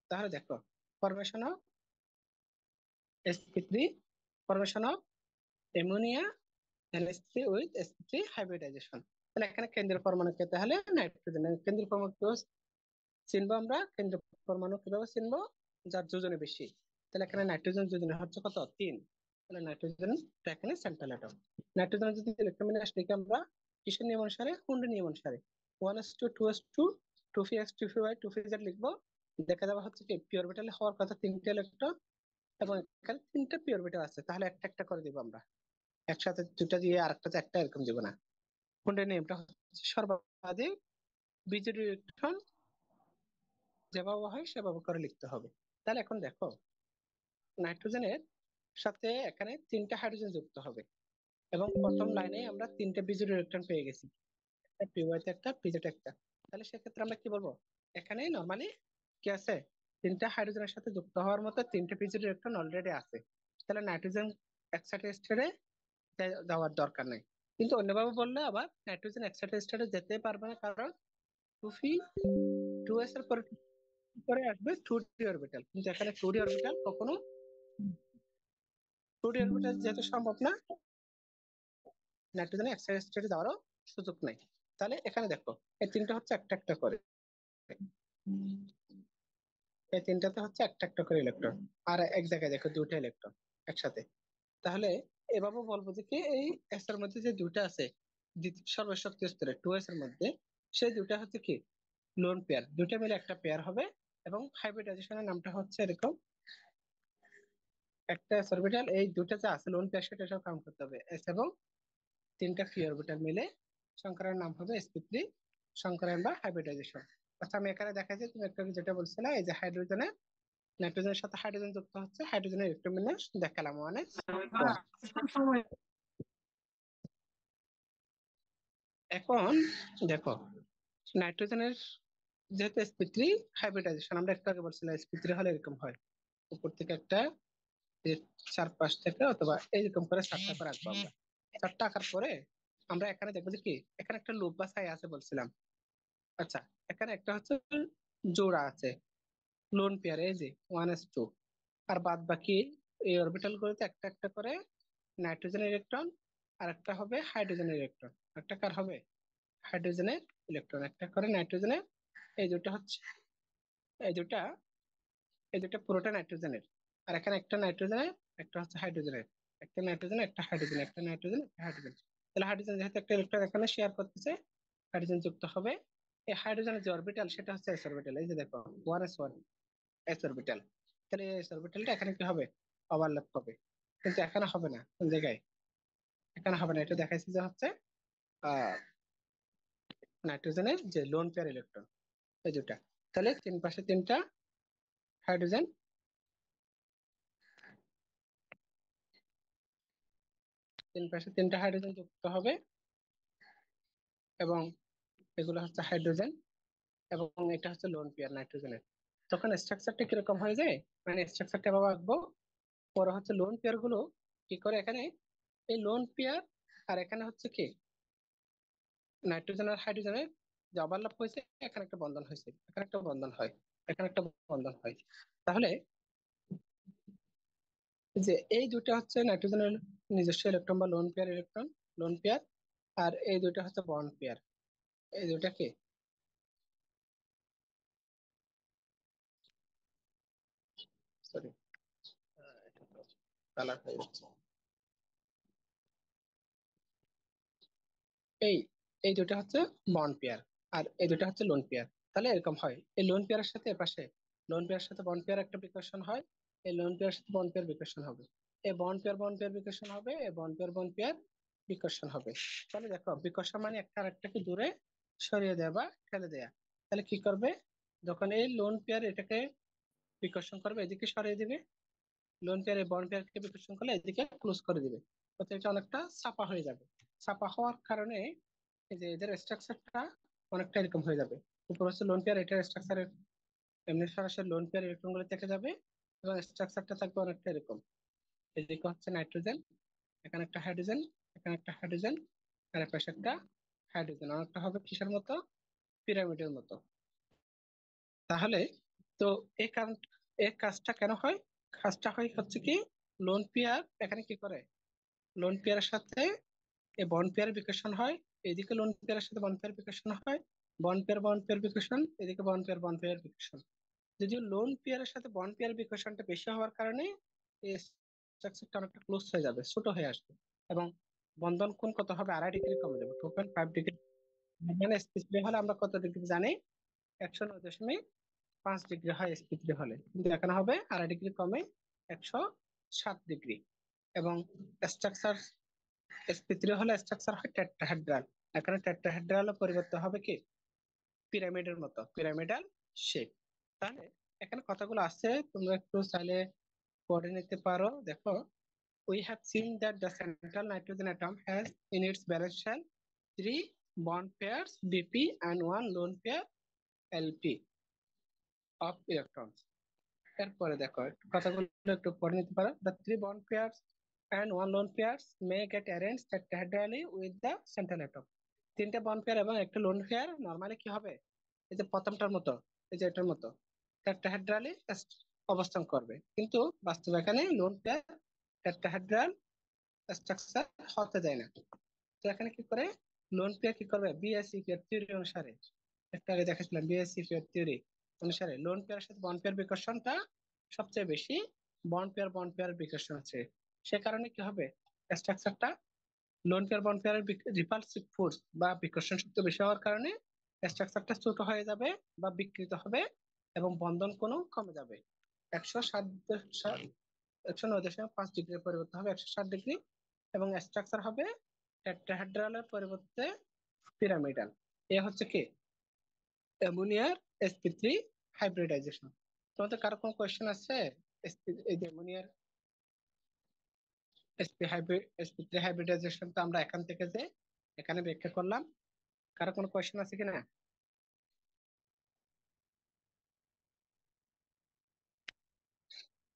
তাহলে দেখো, formation of sp3, formation of ammonia NH3 with sp3 hybridization. তাহলে এখানে কেন্দ্রীয় পরমাণুকে, তাহলে নাইট্রোজেন কেন্দ্রীয় পরমাণু চিনবো আমরা। কেন্দ্রীয় পরমাণু কিভাবে চিনবো, যার যোজনে বেশি। তাহলে এখানে নাইট্রোজেন যোজনে হচ্ছে কত, 3। তাহলে নাইট্রোজেন এখানে সেন্ট্রাল অ্যাটম। নাইট্রোজেনের যদি ইলেকট্রোমিনাস লিখি আমরা কিসের নিয়ম অনুসারে, কুন্ডের নিয়ম অনুসারে 1s2 2s2 2p(x) 2py 2pz লিখবো। দেখা যাবে হচ্ছে কি পি অরবিটালে হওয়ার কথা 3টে ইলেকট্রন, এবং এখানে 3টে পি অরবিটাল আছে, তাহলে একটা একটা করে দিব আমরা। একসাথে দুটা দিয়ে আরেকটাতে একটা এরকম দিব না। কুন্ডের নিয়মটা হচ্ছে সর্বাধিক বিজোড় ইলেকট্রন যেভাবে হয় সেভাবে করে লিখতে হবে। তাহলে এখন দেখো, নাইট্রোজেনের সাথে এখানে 3টে হাইড্রোজেন যুক্ত হবে, এবং প্রথম লাইনে আমরা 3টে বিজোড় ইলেকট্রন পেয়ে গেছি, একটা পিওয়াইতে একটা পিজেতে একটা। তাহলে সেক্ষেত্রে আমরা কি বলবো, এখানে নর্মালি কি আছে, 3টে হাইড্রোজেনের সাথে যুক্ত হওয়ার মতো 3টে বিজোড় ইলেকট্রন অলরেডি আছে। তাহলে নাইট্রোজেন এক্সাইটেড স্টেটে যাওয়ার দরকার নাই। কিন্তু অন্যভাবে বললে আবার নাইট্রোজেন এক্সাইটেড স্টেটে যেতে পারবে না, কারণ 2p2s এর পরে পরে আসবে 2d অরবিটাল, কিন্তু এখানে 2d অরবিটাল কখনো 2d অরবিটাল যেহেতু সম্ভব না, নাইট্রোজেনের এক্সাইটেড স্টেটে যাওয়ারও সুযোগ নাই। তাহলে এখানে দেখো এই তিনটা হচ্ছে একটা একটা করে, এই তিনটাতে হচ্ছে একটা একটা করে ইলেকট্রন, আর এক জায়গায় দেখো দুটো ইলেকট্রন একসাথে। তাহলে এভাবে বলবো যে কি এই এস এর মধ্যে যে দুইটা আছে সর্বশক্তি স্তরে 2s এর মধ্যে, সেই দুইটা হচ্ছে কি লোন পেয়ার, দুইটা মিলে একটা পেয়ার হবে। এবং হাইব্রিডাইজেশনের নামটা হচ্ছে এরকম, একটা s অরবিটাল, এই দুইটা যে আছে লোন পেয়ার সেটা সব কাউন্ট করতে হবে s, এবং তিনটা ফ্রি অরবিটাল মিলে সংকরের নাম হবে sp3 সংকরায়ন বা হাইব্রিডাইজেশন। আচ্ছা আমি এখানে দেখাচ্ছি, তুমি একটু আগে যেটা বলছিলে এই যে হাইড্রোজেনের নাইট্রোজেনের সাথে হাইড্রোজেন যুক্ত হচ্ছে, হাইড্রোজেনের ইলেকট্রোবিন্যাস দেখালাম 1s1। এখন দেখো নাইট্রোজেনের যেহেতু sp3 হাইব্রিডাইজেশন, আমরা একটু আগে বলছিলাম sp3 হলে এরকম হয়, উপর থেকে একটা এই চারপাশ থেকে অথবা এইরকম করে চারটা করে আঁকবো আমরা। চারটা আঁকার পরে আমরা এখানে দেখবো যে কি এখানে একটা লুপ বা ছায়া আছে বলছিলাম। আচ্ছা এখানে একটা হচ্ছে জোড়া আছে লোন পেয়ার, এই যে 1s2, আর বাদ বাকি এই অরবিটাল গুলোতে একটা একটা করে নাইট্রোজেনের ইলেকট্রন, আর একটা হবে হাইড্রোজেনের ইলেকট্রন, একটা কার হবে হাইড্রোজেনের ইলেকট্রন, একটা করে নাইট্রোজেনের। এই দুটো হচ্ছে এই দুটা এই দুটো পুরোটা নাইট্রোজেনের, আর এখানে একটা নাইট্রোজেনের একটা হচ্ছে হাইড্রোজেনের, একটা নাইট্রোজেন একটা হাইড্রোজেন, একটা নাইট্রোজেন একটা হাইড্রোজেন। তাহলে হাইড্রোজেন যেহেতু একটা ইলেকট্রন এখানে শেয়ার করতেছে, হাইড্রোজেন যুক্ত হবে। এই হাইড্রোজেনের যে অরবিটাল সেটা হচ্ছে এস অরবিটাল, এই যে দেখো 1s1 এস অরবিটাল। তাহলে এস অরবিটালটা এখানে কি হবে ওভারল্যাপ হবে, কিন্তু এখানে হবে না। কোন জায়গায় এখানে হবে না, এটা দেখাইছি যে হচ্ছে আহ নাইট্রোজেনের যে লোন পেয়ার ইলেকট্রন এই দুটা। তাহলে তিন পাশে তিনটা হাইড্রোজেন, তিন পাশে তিনটা হাইড্রোজেন যুক্ত হবে, এবং এগুলো হচ্ছে হাইড্রোজেন, এবং এটা হচ্ছে লোন পেয়ার নাইট্রোজেনের। তখন স্ট্রাকচারটা কিরকম হয়ে যায়, মানে স্ট্রাকচারটা এভাবে আঁকবো। পরে হচ্ছে লোন পেয়ার গুলো কি করে এখানে এই লোন পেয়ার, আর এখানে হচ্ছে কি নাইট্রোজেন আর হাইড্রোজেনের যে ওভারল্যাপ হয়েছে, এখানে একটা বন্ধন হয়েছে, এখানে একটা বন্ধন হয়, এখানে একটা বন্ধন হয়। তাহলে যে এই দুটো হচ্ছে নাইট্রোজেনের নিজস্ব ইলেকট্রন বা lone pair electron, lone pair, আর এই দুটো হচ্ছে বন্ড পেয়ার। এই দুটা কি সরি কালার হয়ে যাচ্ছে, এই এই দুটো হচ্ছে বন্ড পেয়ার, আর এই দুটো হচ্ছে লোন পেয়ার। তাহলে এরকম হয়, এই লোন পেয়ারের সাথে এর পাশে লোন পেয়ারের সাথে বন্ড পেয়ার একটা বিকর্ষণ হয়, এই লোন পেয়ারের সাথে বন্ড পেয়ার বিকর্ষণ হবে, এই বন্ড পেয়ার বিকর্ষণ হবে, এই বন্ড পেয়ার বিকর্ষণ হবে। তাহলে দেখো বিকর্ষণ মানে একটা আরেকটাকে দূরে সরিয়ে দেয়া বা ঠেলে দেয়া। তাহলে কি করবে, যখন এই লোন পেয়ার এটাকে বিকর্ষণ করবে এদিকে সরিয়ে দিবে, লোন পেয়ার এই বন্ড পেয়ারকে বিকর্ষণ করলে এদিকে ক্লোজ করে দিবে, অর্থাৎ এটা অনেকটা চাপা হয়ে যাবে। চাপা হওয়ার কারণে এই যে এদের স্ট্রাকচারটা অনেকটা এরকম হয়ে যাবে। উপর হচ্ছে লোন পেয়ার, এটার স্ট্রাকচারের এমনি সরাসরি লোন পেয়ার ইলেকট্রন গুলো থেকে যাবে, এবং স্ট্রাকচারটা থাকবে অনেকটা এরকম। এদিকে হচ্ছে নাইট্রোজেন, এখানে একটা হাইড্রোজেন, এখানে একটা হাইড্রোজেন, আর এর পাশে একটা হাইড্রোজেন, অনেকটা হবে কিসের মতো পিরামিডের মতো। তাহলে তো এই কারণ এই কাজটা কেন হয়, কাজটা হয় হচ্ছে কি লোন পেয়ার এখানে কি করে লোন পেয়ারের সাথে এই বন্ড পেয়ার বিকর্ষণ হয়, এদিকে লোন পেয়ারের সাথে বন্ড পেয়ার বিকর্ষণ হয়, বন্ড পেয়ার বিকর্ষণ, এদিকে বন্ড পেয়ার বিকর্ষণ। যদিও লোন পেয়ারের সাথে বন্ড পেয়ার বিকর্ষণটা বেশি হওয়ার কারণে এই স্ট্রাকচারটা অনেকটা ক্লোজ হয়ে যাবে, ছোট হয়ে আসবে, এবং বন্ধন কোণ কত হবে 2.5 ডিগ্রি কমে যাবে, 2.5 ডিগ্রি। মানে স্পেসিফিক হলে আমরা কত ডিগ্রি জানি, 109.5 ডিগ্রি হয় স্পেসিফিক হলে, কিন্তু এখানে হবে 2.5 ডিগ্রি কমে 107 ডিগ্রি। এবং স্ট্রাকচার sp3 হলে স্ট্রাকচার হয় টেট্রাহেড্রাল, এখানে টেট্রাহেড্রাল পরিবর্তন হবে কি পিরামিডের মতো, পিরামিডাল শেপ। তাহলে এখানে কথাগুলো আছে, তোমরা একটু চাইলে পড়ে নিতে পারো। দেখো we have seen that the central nitrogen atom has in its valence shell 3 bond pairs bp and 1 lone pair lp of electrons। এরপরে দেখো কথাগুলো একটু পড়ে নিতে পারো, the 3 bond pairs and 1 lone pairs may get arranged tetrahedrally with the central atom। তিনটা bond pair এবং একটা লোন পেয়ার নরমালি কি হবে এই যে প্রথমটার মতো, এই যে এটার মতো টেট্রাহেড্রালি অবস্থান করবে, কিন্তু বাস্তবে এখানে লোন পেয়ার টেট্রাহেড্রাল স্ট্রাকচার হতে দেয় না। তো এখানে কি করে লোন পেয়ার কি করবে বিএসসি পেয়ার থিওরি অনুসারে, একটু আগে দেখাচ্ছিলাম বিএসসি পেয়ার থিওরি অনুসারে লোন পেয়ারের সাথে বন্ড পেয়ার বিকর্ষণটা সবচেয়ে বেশি, বন্ড পেয়ার বিকর্ষণ আছে। সে কারণে কি হবে, স্ট্রাকচারটা লোন পেয়ার বন্ড পেয়ারের রিপালসিভ ফোর্স বা বিকর্ষণ শক্তি বেশি হওয়ার কারণে স্ট্রাকচারটা ছোট হয়ে যাবে বা বিকৃত হবে এবং বন্ধন কোণ কমে যাবে। 160 109.5 ডিগ্রি পরিবর্তন হবে 160 ডিগ্রি, এবং স্ট্রাকচার হবে টেট্রাহেড্রালের পরিবর্তে পিরামিডাল। এ হচ্ছে কি অ্যামোনিয়ার sp3 হাইব্রিডাইজেশন। তোমাদের কারো কোনো কোয়েশ্চেন আছে? এই যে অ্যামোনিয়ার sp3 হাইব্রিডাইজেশন তো আমরা এখান থেকে যে এখানে ব্যাখ্যা করলাম, কারো কোনো কোয়েশ্চেন আছে কিনা?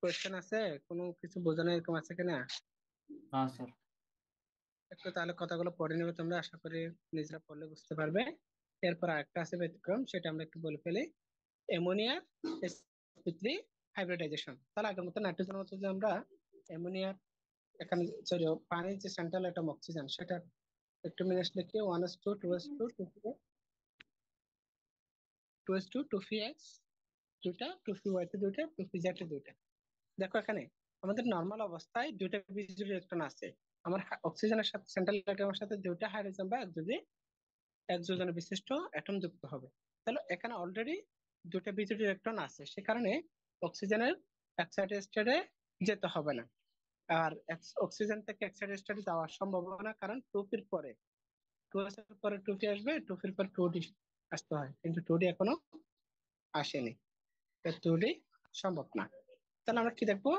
কোয়েশ্চেন আছে, কোনো কিছু বোঝানো এরকম আছে কিনা? হ্যাঁ স্যার। একটু তাহলে কথাগুলো পড়ে নেবে তোমরা, আশা করি নিজেরা পড়লে বুঝতে পারবে। এরপর আরেকটা আছে ব্যতিক্রম, সেটা আমরা একটু বলে ফেলি। অ্যামোনিয়ার sp3 হাইব্রিডাইজেশন। তাহলে আগের মতো নাইট্রোজেনের মতো যে আমরা অ্যামোনিয়ার এখানে সরি পানির যে সেন্ট্রাল অ্যাটম অক্সিজেন সেটা একটু মিনিট লিখে 1s2 2s2 2s2 2px দুইটা, 2py দুইটা, 2pz দুইটা। দেখো এখানে আমাদের নর্মাল অবস্থায় দুইটা বিজোড় ইলেকট্রন আছে। আমার অক্সিজেনের সাথে সেন্ট্রাল অ্যাটমের সাথে দুইটা হাইড্রোজেন বা একযোজন বিশিষ্ট অ্যাটম যুক্ত হবে। তাহলে এখানে অলরেডি দুইটা বিজোড় ইলেকট্রন আছে, সে কারণে অক্সিজেনের এক্সাইটেড স্টেটে যেতে হবে না। আর অক্সিজেন থেকে এক্সাইটেড স্টেটে যাওয়ার সম্ভাবনা, কারণ টুপির পরে 2s এর পরে 2p আসবে, 2p এর পর 2d আসতে হয়, কিন্তু 2d এখনো আসেনি, 2d সম্ভব না। তাহলে আমরা কি দেখবো,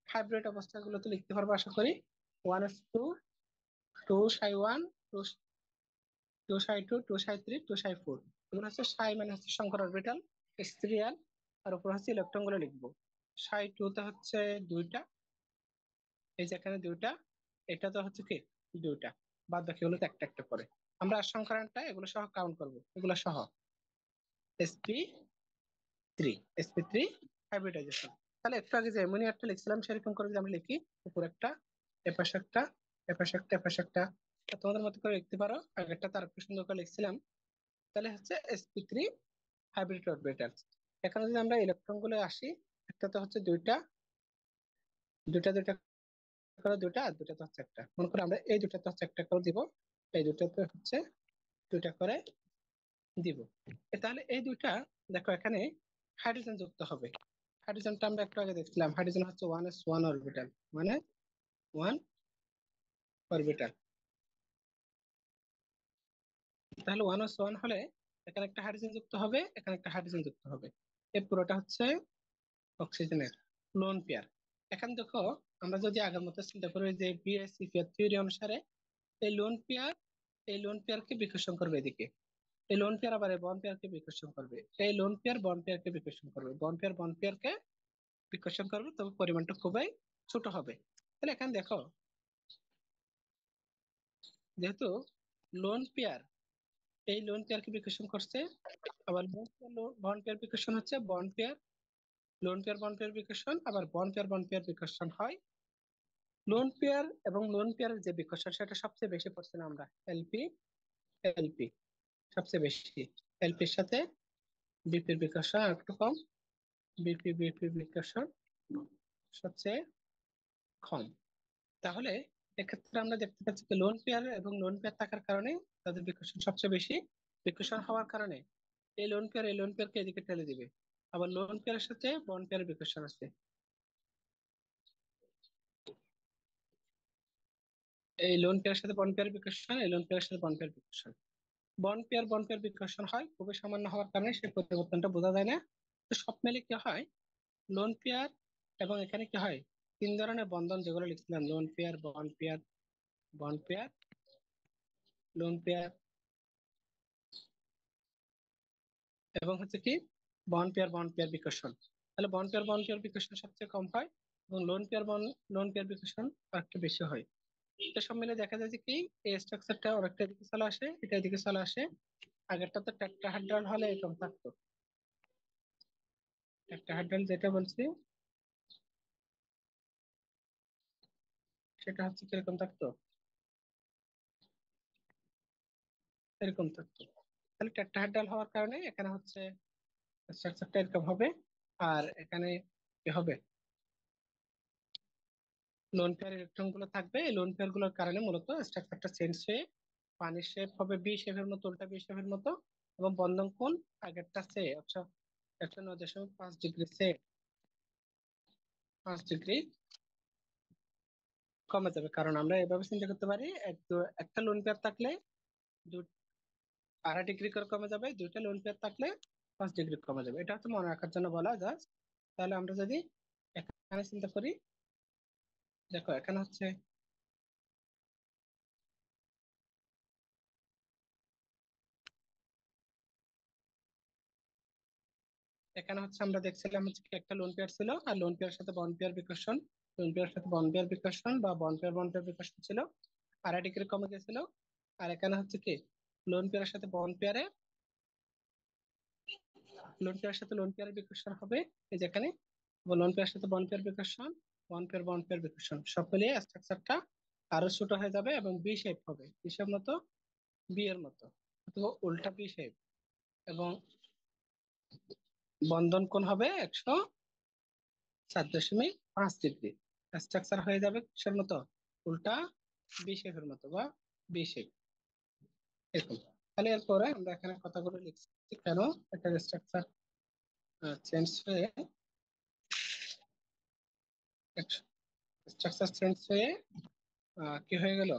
হাইব্রিড অবস্থাগুলোতে লিখতে পারবো আশা করি 1s2 2ψ1 2ψ2 2ψ3 2ψ4। এগুলো হচ্ছে সাই মানে হচ্ছে সংকর অরবিটাল সিরিয়াল, আর উপর হচ্ছে ইলেকট্রন গুলো লিখবো। ψ2 তে হচ্ছে দুইটা, এই যে এখানে দুইটা, এটা তো হচ্ছে কি দুইটা, বাদ বাকি গুলোতে একটা একটা করে। আমরা আর সংখ্যাটা এগুলো সহ কাউন্ট করবো, এগুলো সহ sp3 sp3 হাইব্রিডাইজেশন। তাহলে একটু আগে যে অ্যামোনিয়ারটা লিখছিলাম সেরকম করে যদি আমরা লিখি, উপর একটা, এপাশে একটা, এপাশে একটা, এপাশে একটা, তোমাদের মতো করে লিখতে পারো। আগেরটা তার একটু সুন্দর করে লিখছিলাম। তাহলে হচ্ছে sp3 হাইব্রিড অরবিটাল। এখানে যদি আমরা ইলেকট্রন গুলো আসি, একটা তো হচ্ছে দুইটা, দুইটা দুইটা করে দুইটা, আর দুইটা তো হচ্ছে একটা। মনে করো আমরা এই দুটাতে হচ্ছে একটা করে দিব, এই দুটাতে হচ্ছে দুইটা করে দিব। তাহলে এই দুইটা দেখো এখানে হাইড্রোজেন যুক্ত হবে। হাইড্রোজেনটা আমরা একটু আগে দেখছিলাম, হাইড্রোজেন হচ্ছে 1s1 অরবিটাল, মানে 1 অরবিটাল। তাহলে 1s1 হলে এখানে একটা হাইড্রোজেন যুক্ত হবে, এখানে একটা হাইড্রোজেন যুক্ত হবে। এই পুরোটা হচ্ছে অক্সিজেনের লোন পেয়ার। এখন দেখো আমরা যদি আগের মতো চিন্তা করি যে বিএসসি পেয়ার থিওরি অনুসারে এই লোন পেয়ার, এই লোন পেয়ারকে বিকর্ষণ করবে এদিকে, এই লোন পেয়ার আবার এই বন্ড পেয়ারকে বিকর্ষণ করবে, এই লোন পেয়ার বন্ড পেয়ারকে বিকর্ষণ করবে, বন্ড পেয়ারকে বিকর্ষণ করবে, তবে পরিমাণটা খুবই ছোট হবে। তাহলে এখানে দেখো যেহেতু লোন পেয়ার এই লোন পেয়ারকে বিকর্ষণ করছে, আবার বন্ড পেয়ার বিকর্ষণ হচ্ছে bond pair, lone pair bond pair বিকর্ষণ, আবার বন্ড পেয়ার বিকর্ষণ হয়। লোন পেয়ার এবং লোন পেয়ারের যে বিকর্ষণ সেটা সবচেয়ে বেশি পড়ছে না আমরা, এলপি এলপি সবচেয়ে বেশি। এলপির সাথে বিপির বিকর্ষণ আর একটু কম, বিপির বিকর্ষণ সবচেয়ে কম। তাহলে এক্ষেত্রে আমরা দেখতে পাচ্ছি যে লোন পেয়ার এবং লোন পেয়ার থাকার কারণে তাদের বিকর্ষণ সবচেয়ে বেশি। বিকর্ষণ হওয়ার কারণে এই লোন পেয়ারকে এদিকে ঠেলে দিবে। আবার লোন পেয়ারের সাথে বন্ড পেয়ারের বিকর্ষণ আছে, এই লোন পেয়ারের সাথে বন্ড পেয়ারের বিকর্ষণ, এই লোন পেয়ারের সাথে বন্ড পেয়ার বিকর্ষণ। বন্ড পেয়ার বিকর্ষণ হয় খুবই সামান্য হওয়ার কারণে সেই পরিবর্তনটা বোঝা যায় না। তো সব মিলে কি হয়, লোন পেয়ার এবং এখানে কি হয়, তিন ধরনের বন্ধন যেগুলো লিখছিলাম, lone pair, bond pair, lone pair, এবং হচ্ছে কি বন্ড পেয়ার বিকর্ষণ। তাহলে বন্ড পেয়ার বিকর্ষণ সবচেয়ে কম হয়, এবং লোন পেয়ার বিকর্ষণ আরেকটু বেশি হয়। তো সব মিলে দেখা যায় যে কি এই স্ট্রাকচারটা অনেকটা এদিকে চলে আসে, এটা এদিকে চলে আসে। আগেরটা তো টেট্রাহাড্রাল হলে এরকম থাকতো, টেট্রাহাড্রাল যেটা বলছি সেটা হচ্ছে কিরকম থাকতো, এরকম তথ্য। তাহলে টেট্রাহেড্রাল হওয়ার কারণে এখানে হচ্ছে স্ট্রাকচারটা এরকম হবে, আর এখানে কি হবে, লোন পেয়ার ইলেকট্রন গুলো থাকবে। এই লোন পেয়ার গুলোর কারণে মূলত স্ট্রাকচারটা চেঞ্জ হয়ে পানির শেপ হবে বি শেপের মতো, উল্টা বি শেপের মতো, এবং বন্ধন কোণ আগেরটা সে 109.5 ডিগ্রি সে 5 ডিগ্রি কমে যাবে। কারণ আমরা এভাবে চিন্তা করতে পারি, একটা লোন পেয়ার থাকলে 2.5 ডিগ্রি করে কমে যাবে, দুইটা লোন পেয়ার থাকলে 5 ডিগ্রি কমে যাবে। এটা হচ্ছে মনে রাখার জন্য বলা জাস্ট। তাহলে আমরা যদি এখানে চিন্তা করি, দেখো এখানে হচ্ছে আমরা দেখছিলাম হচ্ছে কি একটা লোন পেয়ার ছিল, আর লোন পেয়ার সাথে বন্ড পেয়ার বিকর্ষণ, লোন পেয়ার সাথে বন্ড পেয়ার বিকর্ষণ বা বন্ড পেয়ার বিকর্ষণ ছিল, 2.5 ডিগ্রি কমে গেছিল। আর এখানে হচ্ছে কি লোন পেয়ারের সাথে বন্ড পেয়ারে লোন পেয়ারের বিকর্ষণ হবে এই যেখানে, লোন পেয়ারের সাথে বন্ড পেয়ার বিকর্ষণ, বন্ড পেয়ার বিকর্ষণ সব মিলিয়ে স্ট্রাকচারটা আরো ছোট হয়ে যাবে এবং বি শেপ হবে, কিসের মতো, বি এর মতো, অথবা উল্টা বি শেপ। এবং বন্ধন কোণ হবে 107.5 ডিগ্রি। স্ট্রাকচার হয়ে যাবে কিসের মতো, উল্টা বি শেপের মতো বা বি শেপ এরকম। তাহলে এরপরে আমরা এখানে কথাগুলো লিখছি কেন একটা স্ট্রাকচার চেঞ্জ হয়ে কি হয়ে গেল,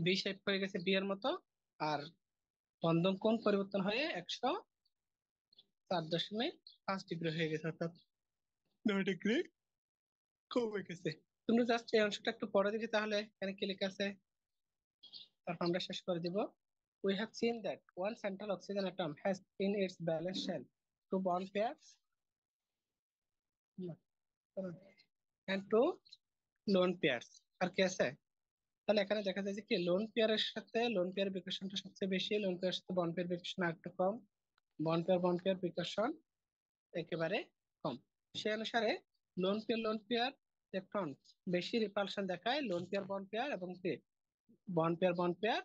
বি শেপ হয়ে গেছে বি এর মতো, আর বন্ধন কোণ পরিবর্তন হয়ে 107.5 ডিগ্রি হয়ে গেছে, অর্থাৎ 9 ডিগ্রি কমে গেছে। তুমি জাস্ট এই অংশটা একটু পড়ে দিবি, তাহলে এখানে কি লেখা আছে তারপর আমরা শেষ করে দিব। We have seen that one central oxygen atom has in its valence shell two bond pairs and two lone pairs। আর কি আছে, তাহলে এখানে দেখা যায় যে কি লোন পেয়ারের বিকর্ষণটা সবচেয়ে বেশি, লোন পেয়ারের সাথে বন্ড পেয়ার বিকর্ষণ একটু কম, বন্ড পেয়ার বিকর্ষণ একেবারে কম। সে অনুসারে লোন পেয়ার ইলেকট্রন বেশি রিপালশন দেখায়, লোন পেয়ার বন্ড পেয়ার এবং বন্ড পেয়ার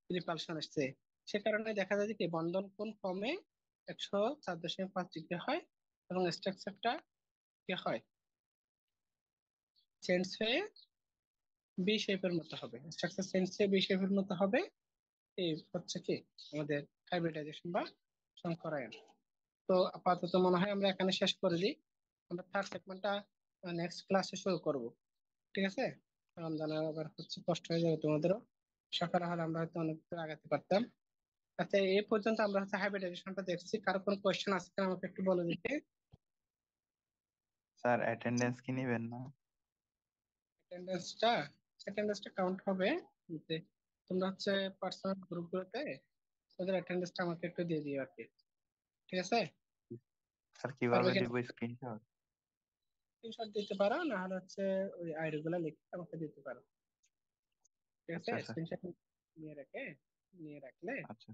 রিপালশন আসছে। সে কারণে দেখা যায় যে কি বন্ধন কোণ কমে 107.5 ডিগ্রি হয় এবং স্ট্রাকচারটা কি হয়, চেঞ্জ হয়ে বি শেপের মতো হবে, স্ট্রাকচার চেঞ্জ হয়ে বি শেপের মতো হবে। এই হচ্ছে কি আমাদের হাইব্রিডাইজেশন বা সংকরায়ন। তো আপাতত মনে হয় আমরা এখানে শেষ করে দিই। আমরা থার্ড সেগমেন্টটা নেক্সট ক্লাসে শুরু করব, ঠিক আছে? রমজানের আবার হচ্ছে কষ্ট হয়ে যাবে তোমাদেরও, সকালে হলে আমরা হয়তো অনেক দূর আগাতে পারতাম। আচ্ছা, এই পর্যন্ত আমরা হচ্ছে হাইব্রিডাইজেশনটা দেখছি, কারো কোনো কোয়েশ্চেন আছে কিনা আমাকে একটু বলে দিতে। স্যার অ্যাটেন্ডেন্স কি নেবেন না? অ্যাটেন্ডেন্সটা অ্যাটেন্ডেন্সটা কাউন্ট হবে, যে তোমরা হচ্ছে পার্সোনাল গ্রুপগুলোতে ওদের অ্যাটেন্ডেন্সটা আমাকে একটু দিয়ে দিও আর কি, ঠিক আছে? স্যার পারবে কিভাবে কিনা দিব স্ক্রিনশট? স্ক্রিনশট দিতে পারো, না হলে হচ্ছে ওই আইডি গুলো লিখে আমাকে দিতে পারো, ঠিক আছে? আচ্ছা স্যার, স্ক্রিনশট নিয়ে রাখলে আচ্ছা